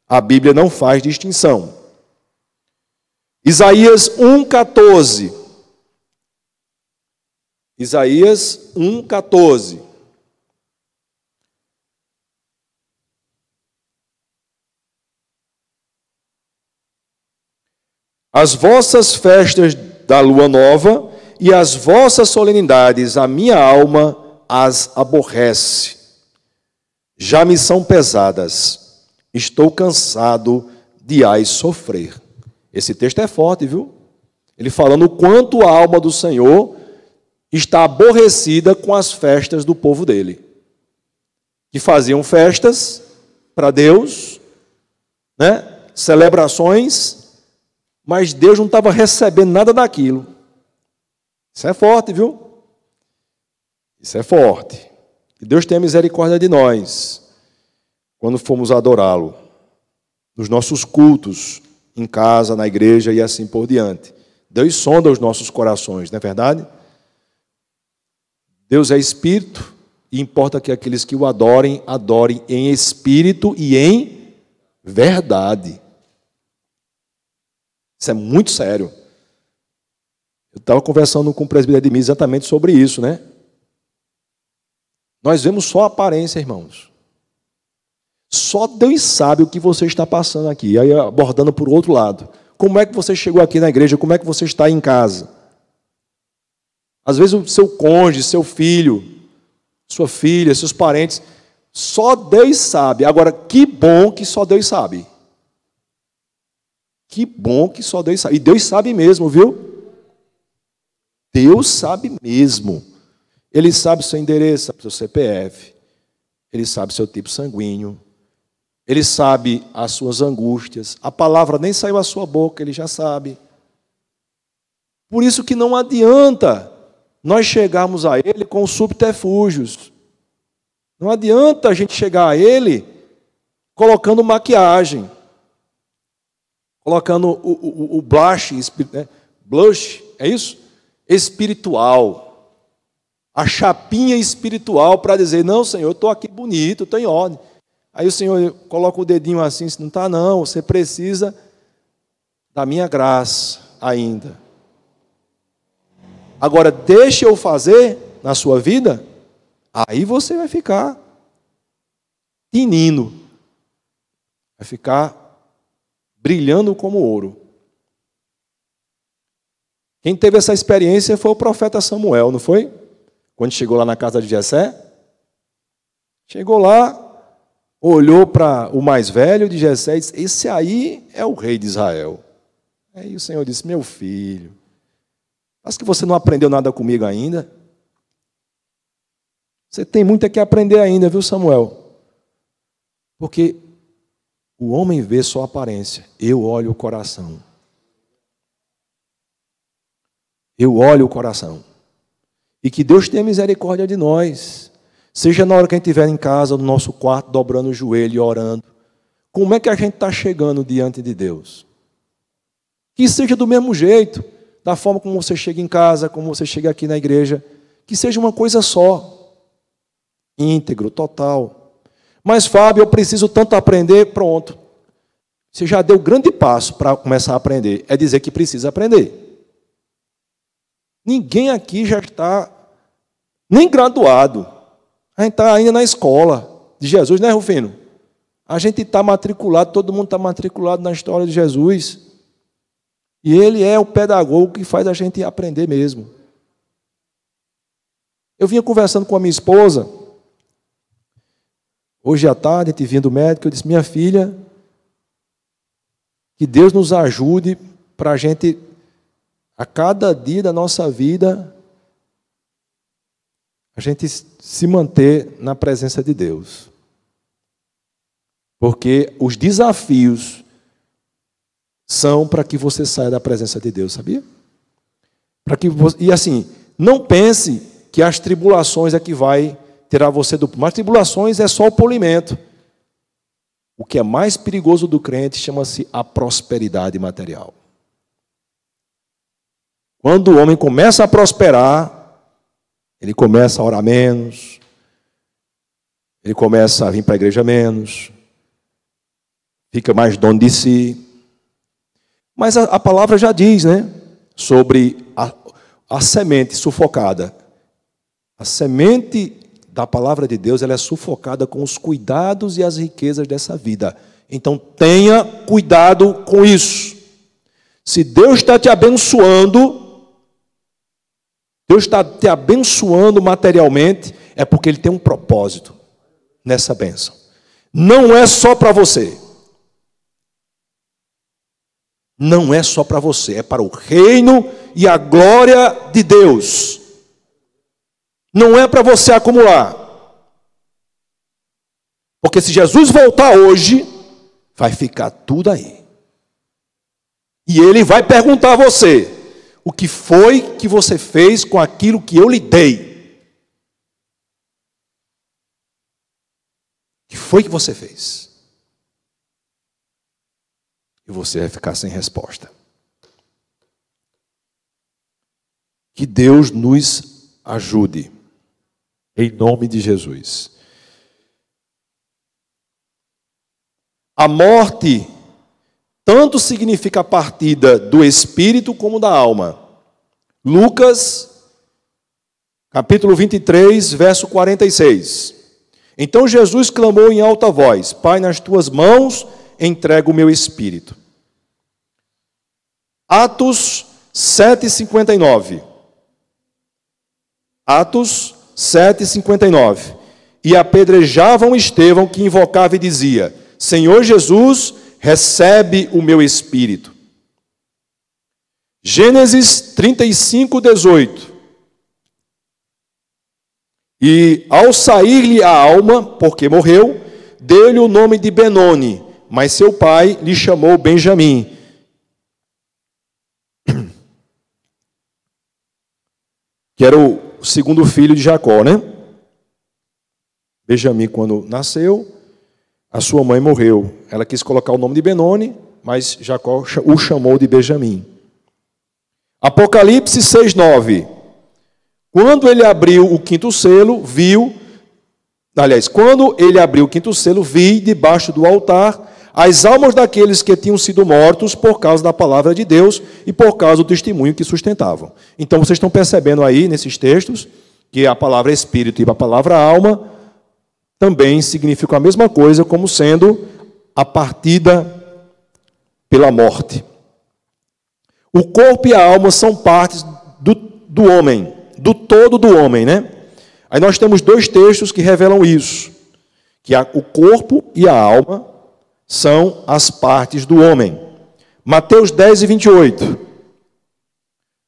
A Bíblia não faz distinção. Isaías 1:14. Isaías 1:14. As vossas festas da lua nova e as vossas solenidades, a minha alma as aborrece. Já me são pesadas, estou cansado de as sofrer. Esse texto é forte, viu? Ele falando o quanto a alma do Senhor está aborrecida com as festas do povo dele, que faziam festas para Deus, né? Celebrações, mas Deus não estava recebendo nada daquilo. Isso é forte, viu? Isso é forte. Que Deus tenha misericórdia de nós quando formos adorá-lo, nos nossos cultos, em casa, na igreja e assim por diante. Deus sonda os nossos corações, não é verdade? Deus é espírito e importa que aqueles que o adorem, adorem em espírito e em verdade. Isso é muito sério. Eu estava conversando com o presbítero Edmir exatamente sobre isso, né? Nós vemos só a aparência, irmãos. Só Deus sabe o que você está passando aqui. Aí abordando por outro lado. Como é que você chegou aqui na igreja? Como é que você está em casa? Às vezes o seu cônjuge, seu filho, sua filha, seus parentes, só Deus sabe. Agora, que bom que só Deus sabe. Que bom que só Deus sabe. E Deus sabe mesmo, viu? Deus sabe mesmo. Ele sabe o seu endereço, sabe o seu CPF. Ele sabe o seu tipo sanguíneo. Ele sabe as suas angústias. A palavra nem saiu à sua boca, ele já sabe. Por isso que não adianta nós chegarmos a ele com subterfúgios. Não adianta a gente chegar a ele colocando maquiagem, colocando o blush, né? Blush, é isso? Espiritual. A chapinha espiritual para dizer, não, Senhor, eu estou aqui bonito, estou em ordem. Aí o Senhor coloca o dedinho assim, não está não, você precisa da minha graça ainda. Agora, deixe eu fazer na sua vida, aí você vai ficar tinindo, vai ficar brilhando como ouro. Quem teve essa experiência foi o profeta Samuel, não foi? Quando chegou lá na casa de Jessé, chegou lá, olhou para o mais velho de Jessé e disse, esse aí é o rei de Israel. Aí o Senhor disse, meu filho, acho que você não aprendeu nada comigo ainda. Você tem muito que aprender ainda, viu, Samuel? Porque o homem vê só a aparência, eu olho o coração. Eu olho o coração. E que Deus tenha misericórdia de nós. Seja na hora que a gente estiver em casa, no nosso quarto, dobrando o joelho e orando. Como é que a gente está chegando diante de Deus? Que seja do mesmo jeito, da forma como você chega em casa, como você chega aqui na igreja. Que seja uma coisa só. Íntegro, total. Mas, Fábio, eu preciso tanto aprender, pronto. Você já deu grande passo para começar a aprender. É dizer que precisa aprender. Ninguém aqui já está nem graduado. A gente está ainda na escola de Jesus, né, Rufino? A gente está matriculado, todo mundo está matriculado na história de Jesus. E ele é o pedagogo que faz a gente aprender mesmo. Eu vinha conversando com a minha esposa. Hoje à tarde, a gente vinha do médico, eu disse, minha filha, Que Deus nos ajude para a gente, a cada dia da nossa vida, a gente se manter na presença de Deus. Porque os desafios são para que você saia da presença de Deus, sabia? E assim, não pense que as tribulações é que vai tirar você do... Mas tribulações é só o polimento. O que é mais perigoso do crente chama-se a prosperidade material. Quando o homem começa a prosperar, ele começa a orar menos, ele começa a vir para a igreja menos, fica mais dono de si. Mas a palavra já diz, né? Sobre a semente sufocada. A semente da palavra de Deus, ela é sufocada com os cuidados e as riquezas dessa vida. Então tenha cuidado com isso. Se Deus está te abençoando, Deus está te abençoando materialmente, é porque Ele tem um propósito nessa bênção. Não é só para você. Não é só para você, é para o reino e a glória de Deus. Não é para você acumular. Porque se Jesus voltar hoje, vai ficar tudo aí. E Ele vai perguntar a você: o que foi que você fez com aquilo que eu lhe dei? O que foi que você fez? E você vai ficar sem resposta. Que Deus nos ajude. Em nome de Jesus. A morte tanto significa a partida do espírito como da alma. Lucas, capítulo 23, verso 46. Então Jesus clamou em alta voz: Pai, nas tuas mãos entrego o meu espírito. Atos 7:59. Atos 7:59. E apedrejavam Estevão, que invocava e dizia: Senhor Jesus, recebe o meu espírito. Gênesis 35:18. E ao sair-lhe a alma, porque morreu, deu-lhe o nome de Benoni, mas seu pai lhe chamou Benjamim. Que era o segundo filho de Jacó, né? Benjamim, quando nasceu, a sua mãe morreu. Ela quis colocar o nome de Benoni, mas Jacó o chamou de Benjamim. Apocalipse 6:9. Quando ele abriu o quinto selo, quando ele abriu o quinto selo, vi debaixo do altar as almas daqueles que tinham sido mortos por causa da palavra de Deus e por causa do testemunho que sustentavam. Então vocês estão percebendo aí nesses textos que a palavra espírito e a palavra alma também significam a mesma coisa, como sendo a partida pela morte. O corpo e a alma são partes do homem, do todo do homem, né? Aí nós temos dois textos que revelam isso, que o corpo e a alma são as partes do homem. Mateus 10:28.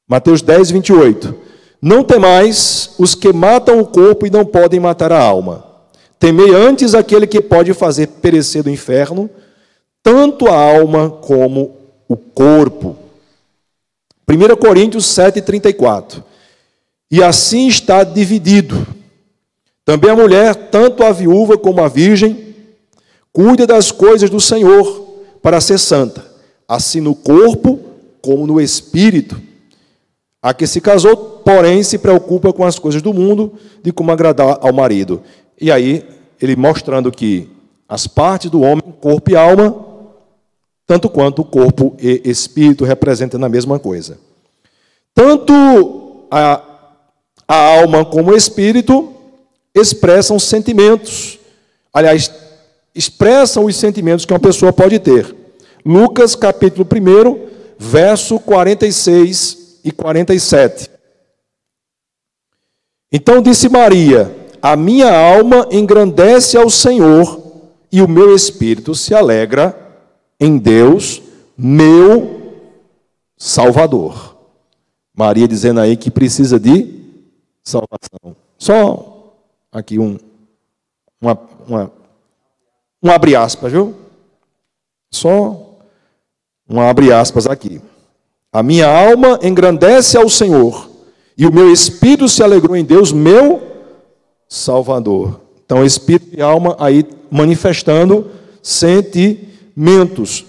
Mateus 10:28. Não temais os que matam o corpo e não podem matar a alma. Temei antes aquele que pode fazer perecer do inferno, tanto a alma como o corpo. 1 Coríntios 7:34. E assim está dividido. Também a mulher, tanto a viúva como a virgem, cuida das coisas do Senhor para ser santa, assim no corpo como no espírito. A que se casou, porém, se preocupa com as coisas do mundo, de como agradar ao marido. E aí, ele mostrando que as partes do homem, corpo e alma, tanto quanto o corpo e espírito representam a mesma coisa. Tanto a alma como o espírito expressam sentimentos. Aliás, expressam os sentimentos que uma pessoa pode ter. Lucas, capítulo 1, verso 46 e 47. Então disse Maria: a minha alma engrandece ao Senhor, e o meu espírito se alegra em Deus, meu Salvador. Maria dizendo aí que precisa de salvação. Só aqui um abre aspas, viu? Só um abre aspas aqui. A minha alma engrandece ao Senhor, e o meu espírito se alegrou em Deus, meu Salvador. Então, espírito e alma aí manifestando sentimentos,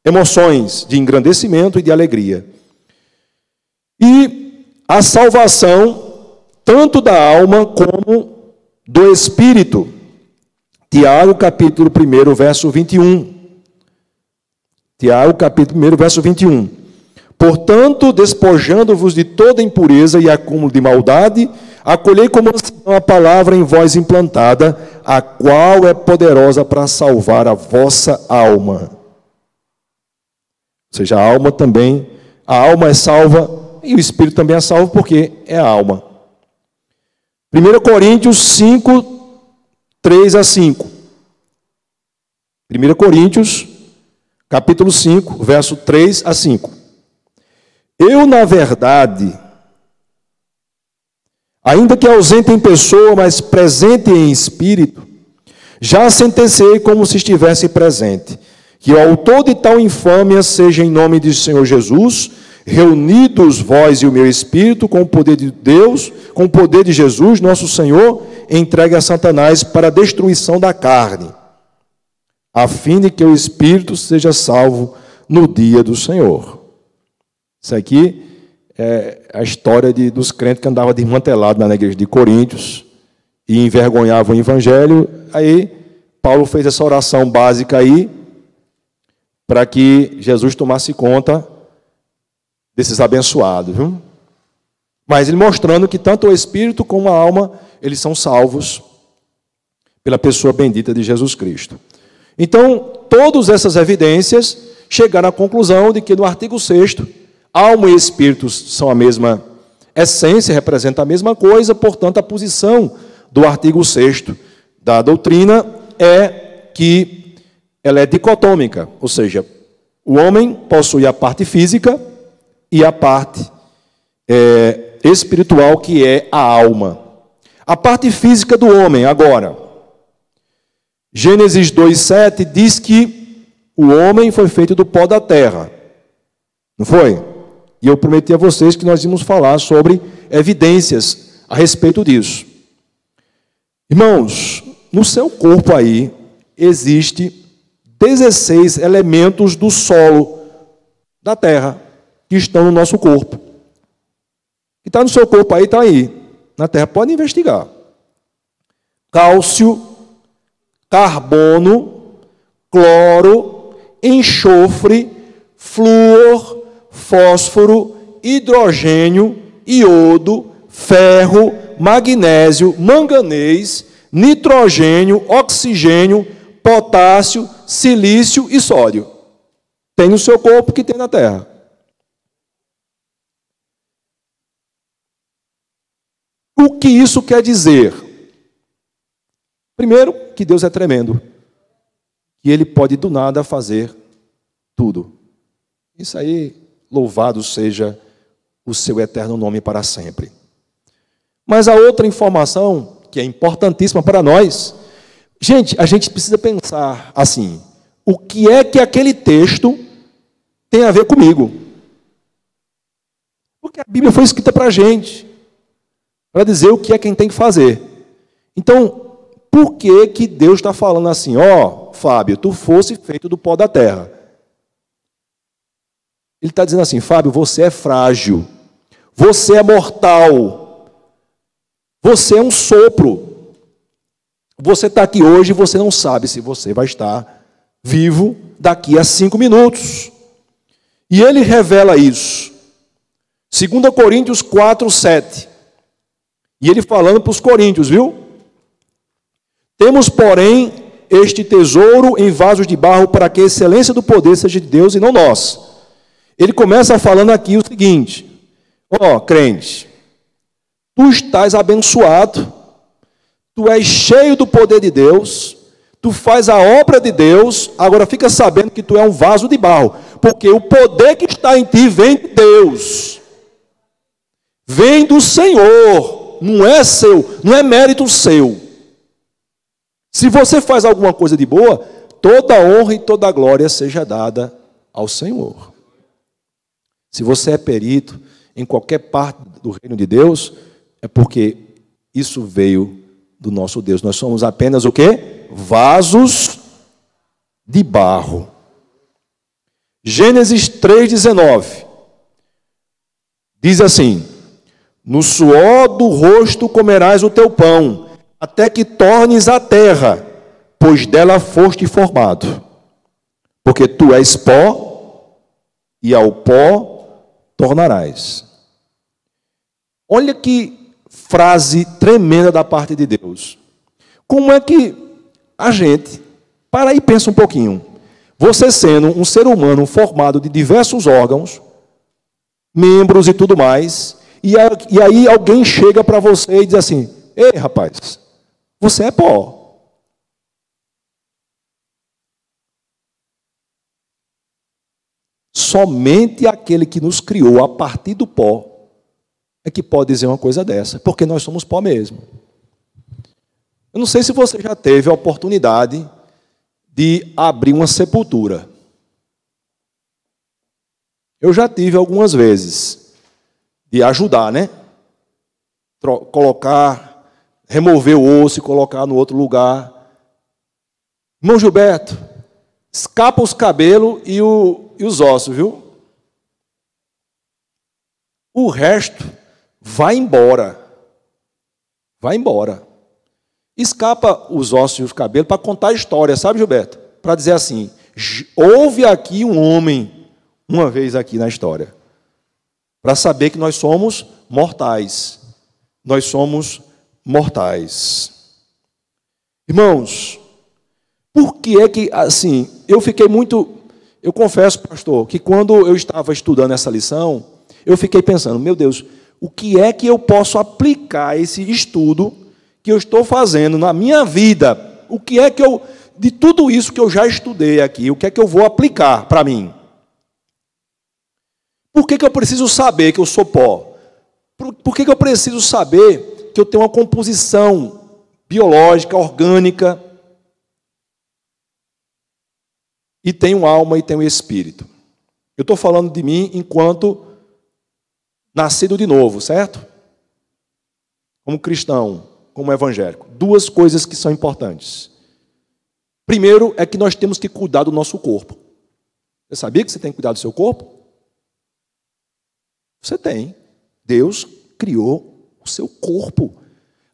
emoções de engrandecimento e de alegria. E a salvação, tanto da alma como do espírito. Tiago, capítulo 1, verso 21. Tiago, capítulo 1, verso 21. Portanto, despojando-vos de toda impureza e acúmulo de maldade, acolhei como a palavra em vós implantada, a qual é poderosa para salvar a vossa alma. Ou seja, a alma é salva, e o espírito também é salvo, porque é a alma. 1 Coríntios 5, 3 a 5. 1 Coríntios, capítulo 5, verso 3 a 5. Eu, na verdade, ainda que ausente em pessoa, mas presente em espírito, já sentenciei como se estivesse presente, que o autor de tal infâmia seja em nome de Senhor Jesus, reunidos vós e o meu espírito, com o poder de Deus, com o poder de Jesus, nosso Senhor, entregue a Satanás para a destruição da carne, a fim de que o espírito seja salvo no dia do Senhor. Isso aqui é a história dos crentes que andavam desmantelados na igreja de Coríntios e envergonhavam o evangelho. Aí Paulo fez essa oração básica aí para que Jesus tomasse conta desses abençoados, viu? Mas ele mostrando que tanto o espírito como a alma, eles são salvos pela pessoa bendita de Jesus Cristo. Então, todas essas evidências chegaram à conclusão de que no artigo 6º, alma e espírito são a mesma essência, representam a mesma coisa, portanto, a posição do artigo 6º da doutrina é que ela é dicotômica, ou seja, o homem possui a parte física e a parte espiritual, que é a alma. A parte física do homem, agora, Gênesis 2,7 diz que o homem foi feito do pó da terra, não foi? E eu prometi a vocês que nós íamos falar sobre evidências a respeito disso. Irmãos, no seu corpo aí, existe 16 elementos do solo da terra que estão no nosso corpo. O que está no seu corpo aí, está aí. Na terra, pode investigar. Cálcio, carbono, cloro, enxofre, flúor, fósforo, hidrogênio, iodo, ferro, magnésio, manganês, nitrogênio, oxigênio, potássio, silício e sódio. Tem no seu corpo que tem na terra. O que isso quer dizer? Primeiro, que Deus é tremendo. Que Ele pode do nada fazer tudo. Isso aí, louvado seja o seu eterno nome para sempre. Mas a outra informação, que é importantíssima para nós, gente, a gente precisa pensar assim, o que é que aquele texto tem a ver comigo? Porque a Bíblia foi escrita para a gente, para dizer o que é quem tem que fazer. Então, por que Deus está falando assim, ó, Fábio, tu fosse feito do pó da terra? Ele está dizendo assim, Fábio, você é frágil, você é mortal, você é um sopro. Você está aqui hoje e você não sabe se você vai estar vivo daqui a 5 minutos. E ele revela isso. 2 Coríntios 4, 7. E ele falando para os coríntios, viu? Temos, porém, este tesouro em vasos de barro para que a excelência do poder seja de Deus e não nós. Ele começa falando aqui o seguinte, ó, crente, tu estás abençoado, tu és cheio do poder de Deus, tu Tu faz a obra de Deus, agora fica sabendo que tu é um vaso de barro, porque o poder que está em ti vem de Deus, vem do Senhor, não é seu, não é mérito seu. Se você faz alguma coisa de boa, toda a honra e toda a glória seja dada ao Senhor. Se você é perito em qualquer parte do reino de Deus, é porque isso veio do nosso Deus. Nós somos apenas o quê? Vasos de barro. Gênesis 3,19 diz assim: no suor do rosto comerás o teu pão, até que tornes a terra, pois dela foste formado. Porque tu és pó, e ao pó tornarás. Olha que frase tremenda da parte de Deus. Como é que a gente, para aí, pensa um pouquinho. Você sendo um ser humano formado de diversos órgãos, membros e tudo mais, e aí alguém chega para você e diz assim: ei, rapaz, você é pó. Somente aquele que nos criou a partir do pó é que pode dizer uma coisa dessa, porque nós somos pó mesmo. Eu não sei se você já teve a oportunidade de abrir uma sepultura. Eu já tive algumas vezes de ajudar, né? Colocar, remover o osso e colocar no outro lugar. Irmão Gilberto, escapa os cabelos e os ossos, viu? O resto vai embora. Vai embora. Escapa os ossos e os cabelos para contar a história, sabe, Gilberto? Para dizer assim: houve aqui um homem, uma vez aqui na história. Para saber que nós somos mortais. Nós somos mortais. Irmãos, por que é que, assim, eu fiquei muito... Eu confesso, pastor, que quando eu estava estudando essa lição, eu fiquei pensando: meu Deus, o que é que eu posso aplicar esse estudo que eu estou fazendo na minha vida? O que é que eu, de tudo isso que eu já estudei aqui, o que é que eu vou aplicar para mim? Por que eu preciso saber que eu sou pó? Por que eu preciso saber que eu tenho uma composição biológica, orgânica, e tenho alma e tenho espírito? Eu estou falando de mim enquanto nascido de novo, certo? Como cristão, como evangélico. Duas coisas que são importantes. Primeiro é que nós temos que cuidar do nosso corpo. Você sabia que você tem que cuidar do seu corpo? Você tem. Deus criou o seu corpo.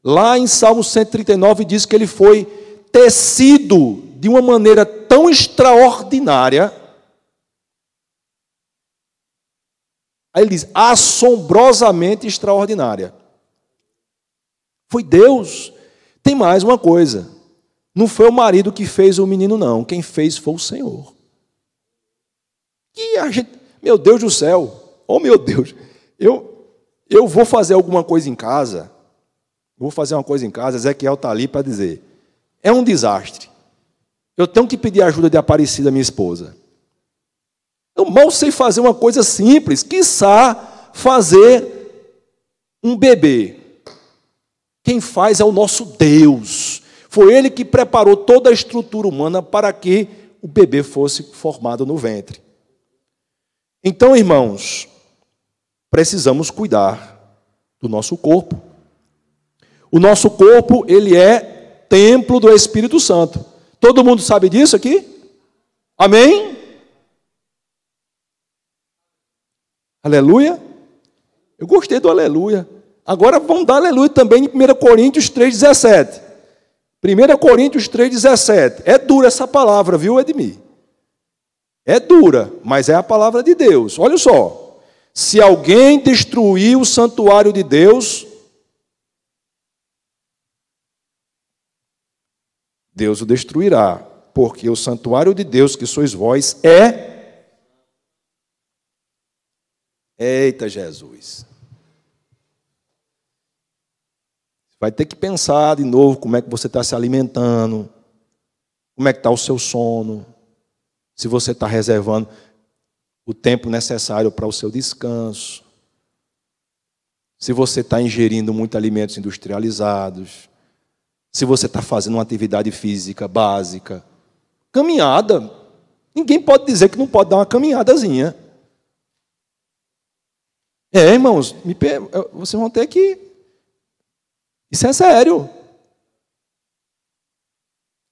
Lá em Salmo 139 diz que ele foi tecido de uma maneira tão extraordinária. Aí ele diz: assombrosamente extraordinária. Foi Deus. Tem mais uma coisa: não foi o marido que fez o menino, não. Quem fez foi o Senhor. E a gente, meu Deus do céu, oh meu Deus, eu vou fazer alguma coisa em casa. Vou fazer uma coisa em casa. Ezequiel está ali para dizer: é um desastre. Eu tenho que pedir ajuda de Aparecida, minha esposa. Eu mal sei fazer uma coisa simples, quiçá fazer um bebê. Quem faz é o nosso Deus. Foi Ele que preparou toda a estrutura humana para que o bebê fosse formado no ventre. Então, irmãos, precisamos cuidar do nosso corpo. O nosso corpo, ele é templo do Espírito Santo. Todo mundo sabe disso aqui? Amém? Aleluia? Eu gostei do aleluia. Agora vamos dar aleluia também em 1 Coríntios 3,17. 1 Coríntios 3,17. É dura essa palavra, viu, Edmir? É dura, mas é a palavra de Deus. Olha só. Se alguém destruir o santuário de Deus, Deus o destruirá, porque o santuário de Deus, que sois vós, é... Eita, Jesus! Vai ter que pensar de novo como é que você está se alimentando. Como é que está o seu sono? Se você está reservando o tempo necessário para o seu descanso. Se você está ingerindo muitos alimentos industrializados. Se você está fazendo uma atividade física básica. Caminhada. Ninguém pode dizer que não pode dar uma caminhadazinha. Irmãos, vocês vão ter que... Isso é sério.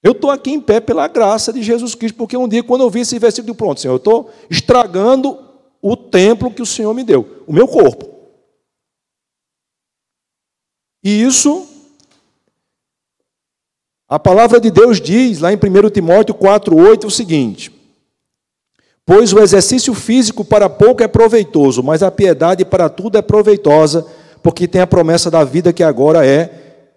Eu estou aqui em pé pela graça de Jesus Cristo, porque um dia, quando eu vi esse versículo, pronto, Senhor, eu estou estragando o templo que o Senhor me deu, o meu corpo. E isso, a palavra de Deus diz, lá em 1 Timóteo 4,8, o seguinte: pois o exercício físico para pouco é proveitoso, mas a piedade para tudo é proveitosa, porque tem a promessa da vida que agora é,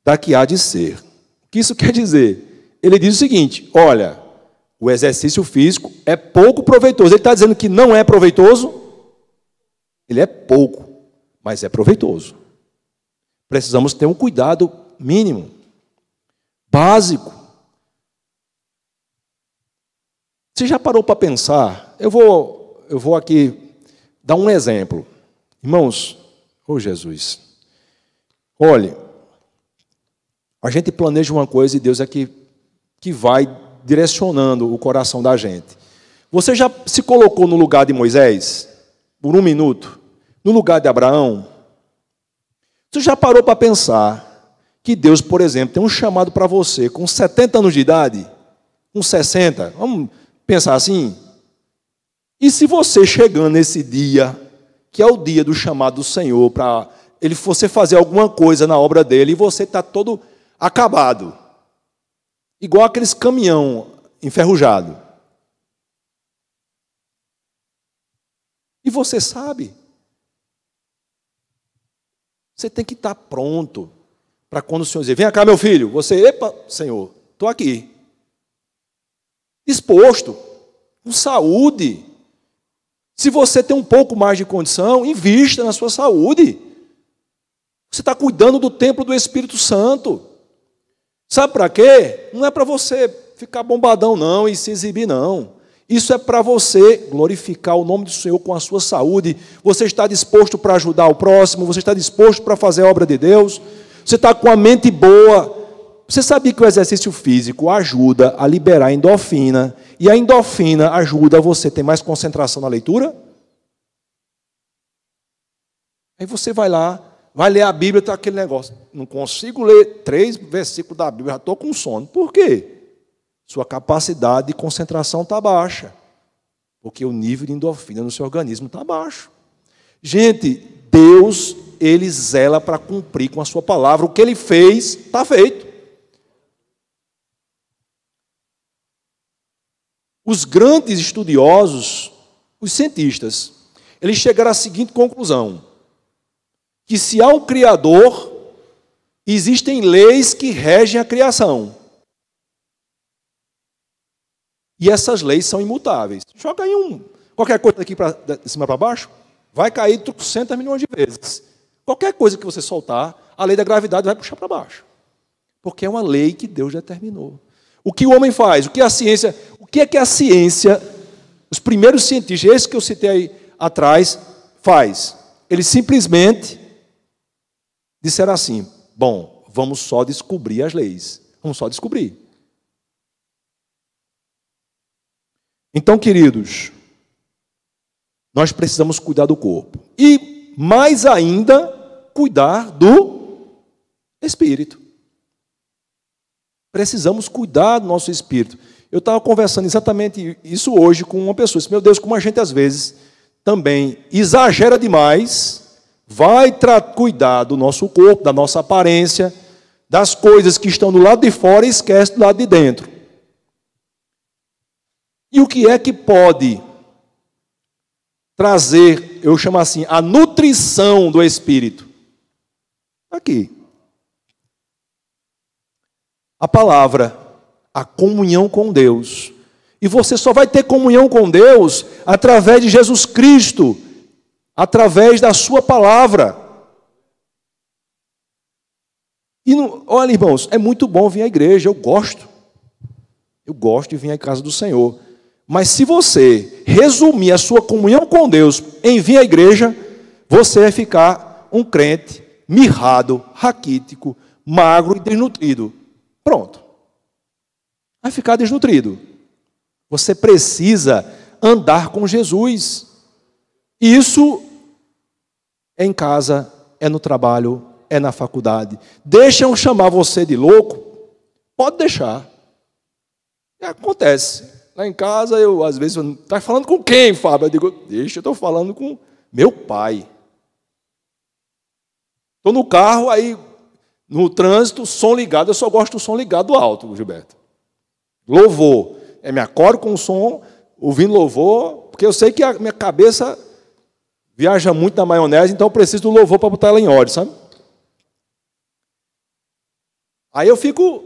da que há de ser. O que isso quer dizer? Ele diz o seguinte: olha, o exercício físico é pouco proveitoso. Ele está dizendo que não é proveitoso? Ele é pouco, mas é proveitoso. Precisamos ter um cuidado mínimo, básico. Você já parou para pensar? Eu vou aqui dar um exemplo. Irmãos, Jesus, olhe, a gente planeja uma coisa e Deus é que vai direcionando o coração da gente. Você já se colocou no lugar de Moisés, por um minuto, no lugar de Abraão? Você já parou para pensar que Deus, por exemplo, tem um chamado para você com 70 anos de idade, com 60, vamos pensar assim? E se você chegando nesse dia, que é o dia do chamado do Senhor, para você fazer alguma coisa na obra dele, e você está todo acabado, igual aqueles caminhão enferrujado. E você sabe, você tem que estar pronto para quando o Senhor dizer: vem cá, meu filho. Você, epa, Senhor, estou aqui. Disposto, com saúde. Se você tem um pouco mais de condição, invista na sua saúde. Você está cuidando do templo do Espírito Santo. Sabe para quê? Não é para você ficar bombadão, não, e se exibir, não. Isso é para você glorificar o nome do Senhor com a sua saúde. Você está disposto para ajudar o próximo, você está disposto para fazer a obra de Deus, você está com a mente boa. Você sabia que o exercício físico ajuda a liberar endorfina, e a endorfina ajuda você a ter mais concentração na leitura? Aí você vai lá, vai ler a Bíblia, está aquele negócio: não consigo ler 3 versículos da Bíblia, já estou com sono. Por quê? Sua capacidade de concentração está baixa, porque o nível de endorfina no seu organismo está baixo. Gente, Deus, Ele zela para cumprir com a sua palavra. O que Ele fez, está feito. Os grandes estudiosos, os cientistas, eles chegaram à seguinte conclusão: que se há um Criador, existem leis que regem a criação. E essas leis são imutáveis. Joga aí qualquer coisa daqui de cima para baixo, vai cair 300 milhões de vezes. Qualquer coisa que você soltar, a lei da gravidade vai puxar para baixo. Porque é uma lei que Deus determinou. O que o homem faz? O que é que a ciência, os primeiros cientistas, esses que eu citei aí atrás, faz? Eles simplesmente disseram assim: bom, vamos só descobrir as leis. Vamos só descobrir. Então, queridos, nós precisamos cuidar do corpo. E, mais ainda, cuidar do espírito. Precisamos cuidar do nosso espírito. Eu estava conversando exatamente isso hoje com uma pessoa. Disse: meu Deus, como a gente às vezes também exagera demais, vai cuidar do nosso corpo, da nossa aparência, das coisas que estão do lado de fora e esquece do lado de dentro. E o que é que pode trazer, eu chamo assim, a nutrição do espírito? Aqui. A palavra, a comunhão com Deus. E você só vai ter comunhão com Deus através de Jesus Cristo, através da sua palavra. E olha, irmãos, é muito bom vir à igreja, eu gosto. Eu gosto de vir à casa do Senhor. Mas se você resumir a sua comunhão com Deus em vir à igreja, você vai ficar um crente mirrado, raquítico, magro e desnutrido. Pronto. Vai ficar desnutrido. Você precisa andar com Jesus. E isso é em casa, é no trabalho, é na faculdade. Deixam chamar você de louco? Pode deixar. Acontece. Lá em casa, eu às vezes, está falando com quem, Fábio? Eu digo, deixa, eu estou falando com meu pai. Estou no carro, aí no trânsito, som ligado. Eu só gosto do som ligado alto, Gilberto. Louvor. Me acordo com o som, ouvindo louvor, porque eu sei que a minha cabeça viaja muito na maionese, então eu preciso do louvor para botar ela em ordem, sabe? Aí eu fico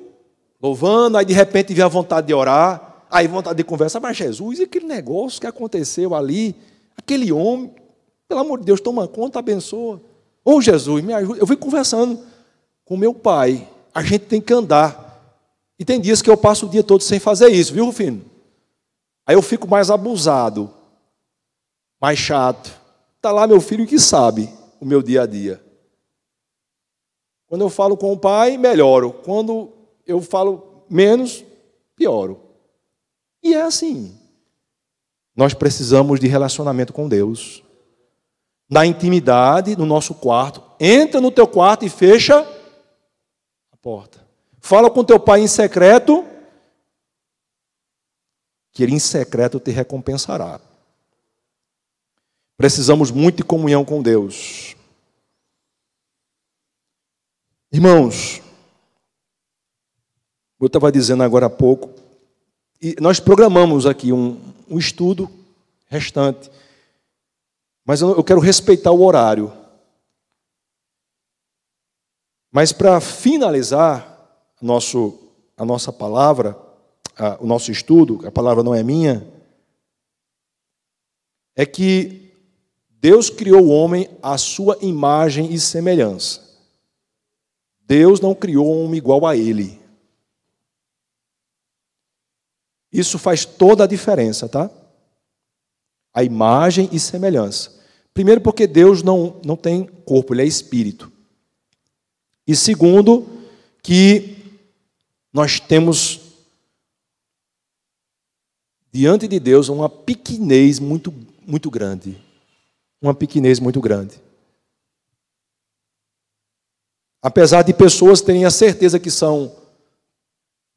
louvando, aí de repente vem a vontade de orar, aí vontade de conversar, mas Jesus, e aquele negócio que aconteceu ali, aquele homem, pelo amor de Deus, toma conta, abençoa. Ô Jesus, me ajuda. Eu fui conversando com meu pai, a gente tem que andar. E tem dias que eu passo o dia todo sem fazer isso, viu, Rufino? Aí eu fico mais abusado, mais chato. Está lá meu filho que sabe o meu dia a dia. Quando eu falo com o pai, melhoro. Quando eu falo menos, pioro. E é assim. Nós precisamos de relacionamento com Deus. Na intimidade, no nosso quarto. Entra no teu quarto e fecha a porta. Fala com teu pai em secreto, que ele em secreto te recompensará. Precisamos muito de comunhão com Deus. Irmãos, eu estava dizendo agora há pouco, e nós programamos aqui um estudo restante, mas eu quero respeitar o horário. Mas para finalizar a nossa palavra, o nosso estudo, a palavra não é minha, é que Deus criou o homem à sua imagem e semelhança. Deus não criou um homem igual a ele. Isso faz toda a diferença, tá? A imagem e semelhança. Primeiro porque Deus não tem corpo, ele é espírito. E segundo, que nós temos diante de Deus uma pequenez muito, muito grande. Uma pequenez muito grande. Apesar de pessoas terem a certeza que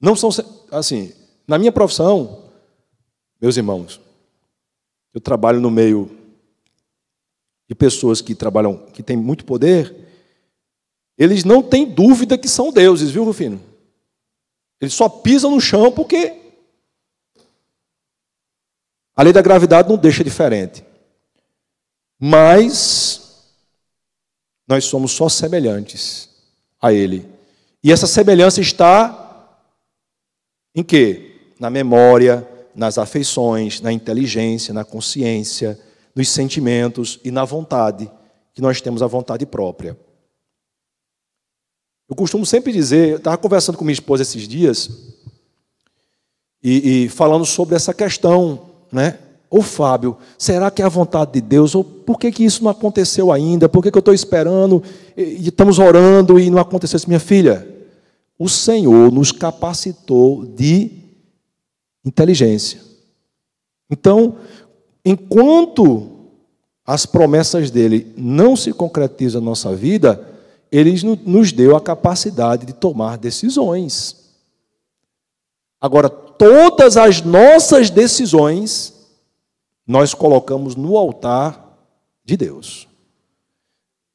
não são, assim, na minha profissão, meus irmãos, eu trabalho no meio de pessoas que têm muito poder, eles não têm dúvida que são deuses, viu, Rufino? Eles só pisam no chão porque a lei da gravidade não deixa diferente. Mas nós somos só semelhantes a Ele. E essa semelhança está em quê? Na memória, nas afeições, na inteligência, na consciência, nos sentimentos e na vontade, que nós temos a vontade própria. Eu costumo sempre dizer, eu estava conversando com minha esposa esses dias, e falando sobre essa questão, né? Ô Fábio, será que é a vontade de Deus? Ou por que isso não aconteceu ainda? Por que eu estou esperando e estamos orando e não aconteceu isso? Minha filha, o Senhor nos capacitou de inteligência. Então, enquanto as promessas dele não se concretizam na nossa vida, ele nos deu a capacidade de tomar decisões. Agora, todas as nossas decisões nós colocamos no altar de Deus.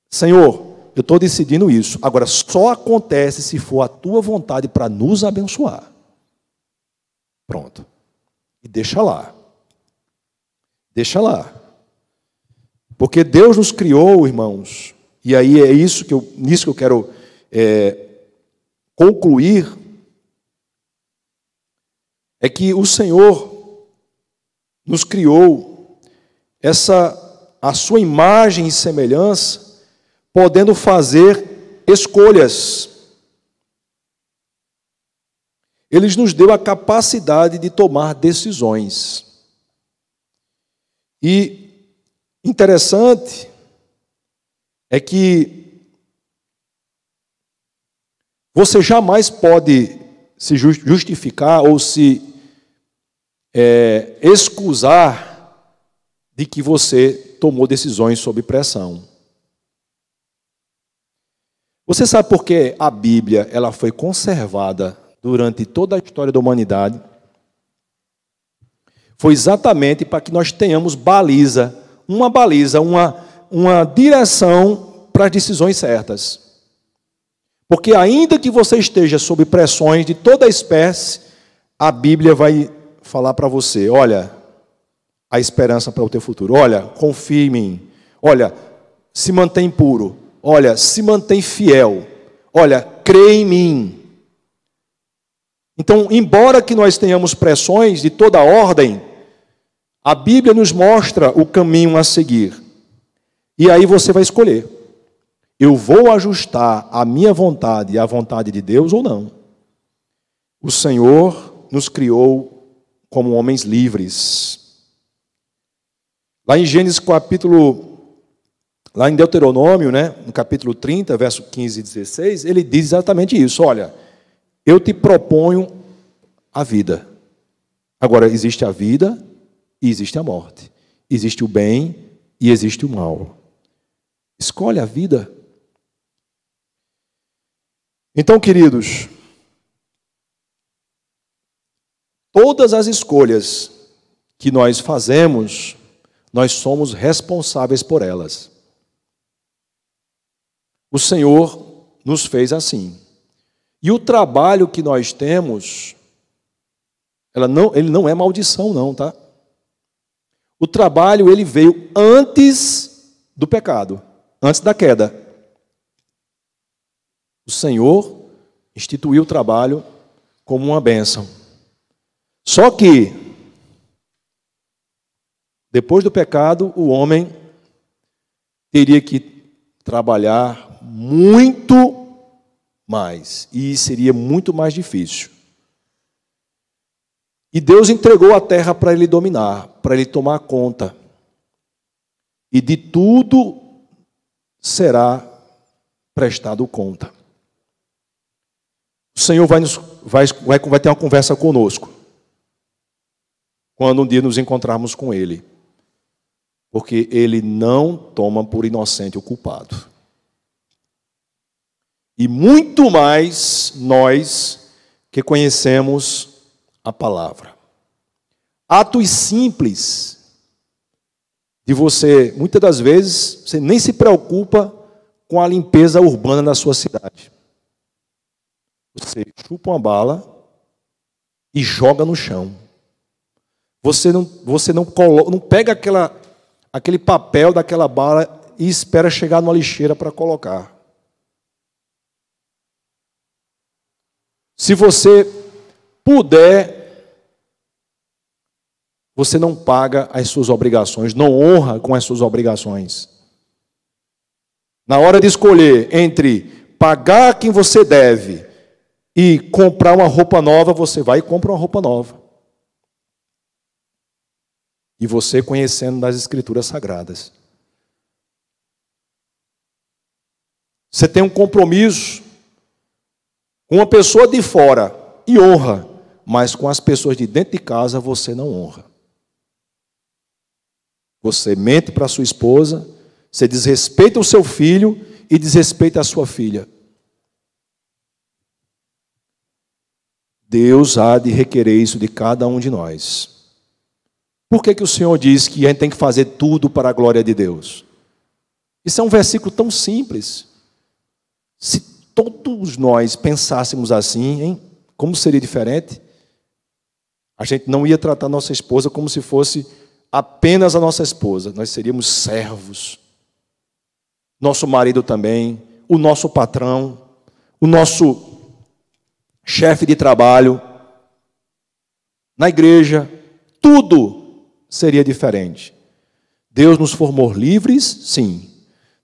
Senhor, eu estou decidindo isso. Agora, só acontece se for a tua vontade para nos abençoar. Pronto. E deixa lá. Deixa lá. Porque Deus nos criou, irmãos, e aí é nisso que eu quero concluir, é que o Senhor nos criou a sua imagem e semelhança, podendo fazer escolhas. Ele nos deu a capacidade de tomar decisões. E interessante é que você jamais pode se justificar ou se excusar de que você tomou decisões sob pressão. Você sabe por que a Bíblia ela foi conservada durante toda a história da humanidade? Foi exatamente para que nós tenhamos uma direção para as decisões certas. Porque ainda que você esteja sob pressões de toda a espécie, a Bíblia vai falar para você, olha, a esperança para o teu futuro, olha, confia em mim, olha, se mantém puro, olha, se mantém fiel, olha, crê em mim. Então, embora que nós tenhamos pressões de toda ordem, a Bíblia nos mostra o caminho a seguir. E aí você vai escolher. Eu vou ajustar a minha vontade à vontade de Deus ou não? O Senhor nos criou como homens livres. Lá em Gênesis lá em Deuteronômio, no capítulo 30, verso 15 e 16, ele diz exatamente isso. Olha, eu te proponho a vida. Agora, existe a vida e existe a morte. Existe o bem e existe o mal. Escolhe a vida. Então, queridos, todas as escolhas que nós fazemos, nós somos responsáveis por elas. O Senhor nos fez assim. E o trabalho que nós temos, ele não é maldição não, tá? O trabalho, ele veio antes do pecado, antes da queda. O Senhor instituiu o trabalho como uma bênção. Só que, depois do pecado, o homem teria que trabalhar muito mais. E seria muito mais difícil. E Deus entregou a terra para ele dominar, para ele tomar conta. E de tudo será prestado conta. O Senhor vai ter uma conversa conosco, quando um dia nos encontrarmos com Ele. Porque Ele não toma por inocente o culpado. E muito mais nós que conhecemos a palavra. Atos simples de você, muitas das vezes, você nem se preocupa com a limpeza urbana da sua cidade. Você chupa uma bala e joga no chão. Você não pega aquele papel daquela bala e espera chegar numa lixeira para colocar. Se você puder, você não paga as suas obrigações, não honra com as suas obrigações. Na hora de escolher entre pagar quem você deve e comprar uma roupa nova, você vai e compra uma roupa nova. E você conhecendo das Escrituras Sagradas. Você tem um compromisso com uma pessoa de fora e honra, mas com as pessoas de dentro de casa você não honra. Você mente para a sua esposa, você desrespeita o seu filho e desrespeita a sua filha. Deus há de requerer isso de cada um de nós. Por que o Senhor diz que a gente tem que fazer tudo para a glória de Deus? Isso é um versículo tão simples. Se todos nós pensássemos assim, hein? Como seria diferente? A gente não ia tratar nossa esposa como se fosse apenas a nossa esposa. Nós seríamos servos. Nosso marido também, o nosso patrão, o nosso chefe de trabalho, na igreja, tudo seria diferente. Deus nos formou livres, sim.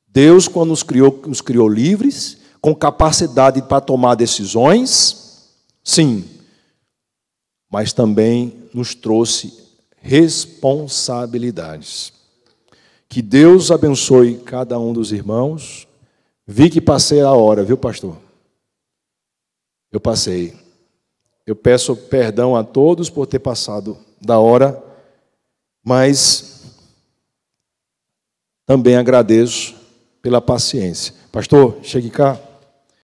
Deus, quando nos criou livres, com capacidade para tomar decisões, sim. mas também nos trouxe responsabilidades. Que Deus abençoe cada um dos irmãos. Vi que passei a hora, viu, pastor? Eu passei. Eu peço perdão a todos por ter passado da hora, mas também agradeço pela paciência. Pastor, chegue cá.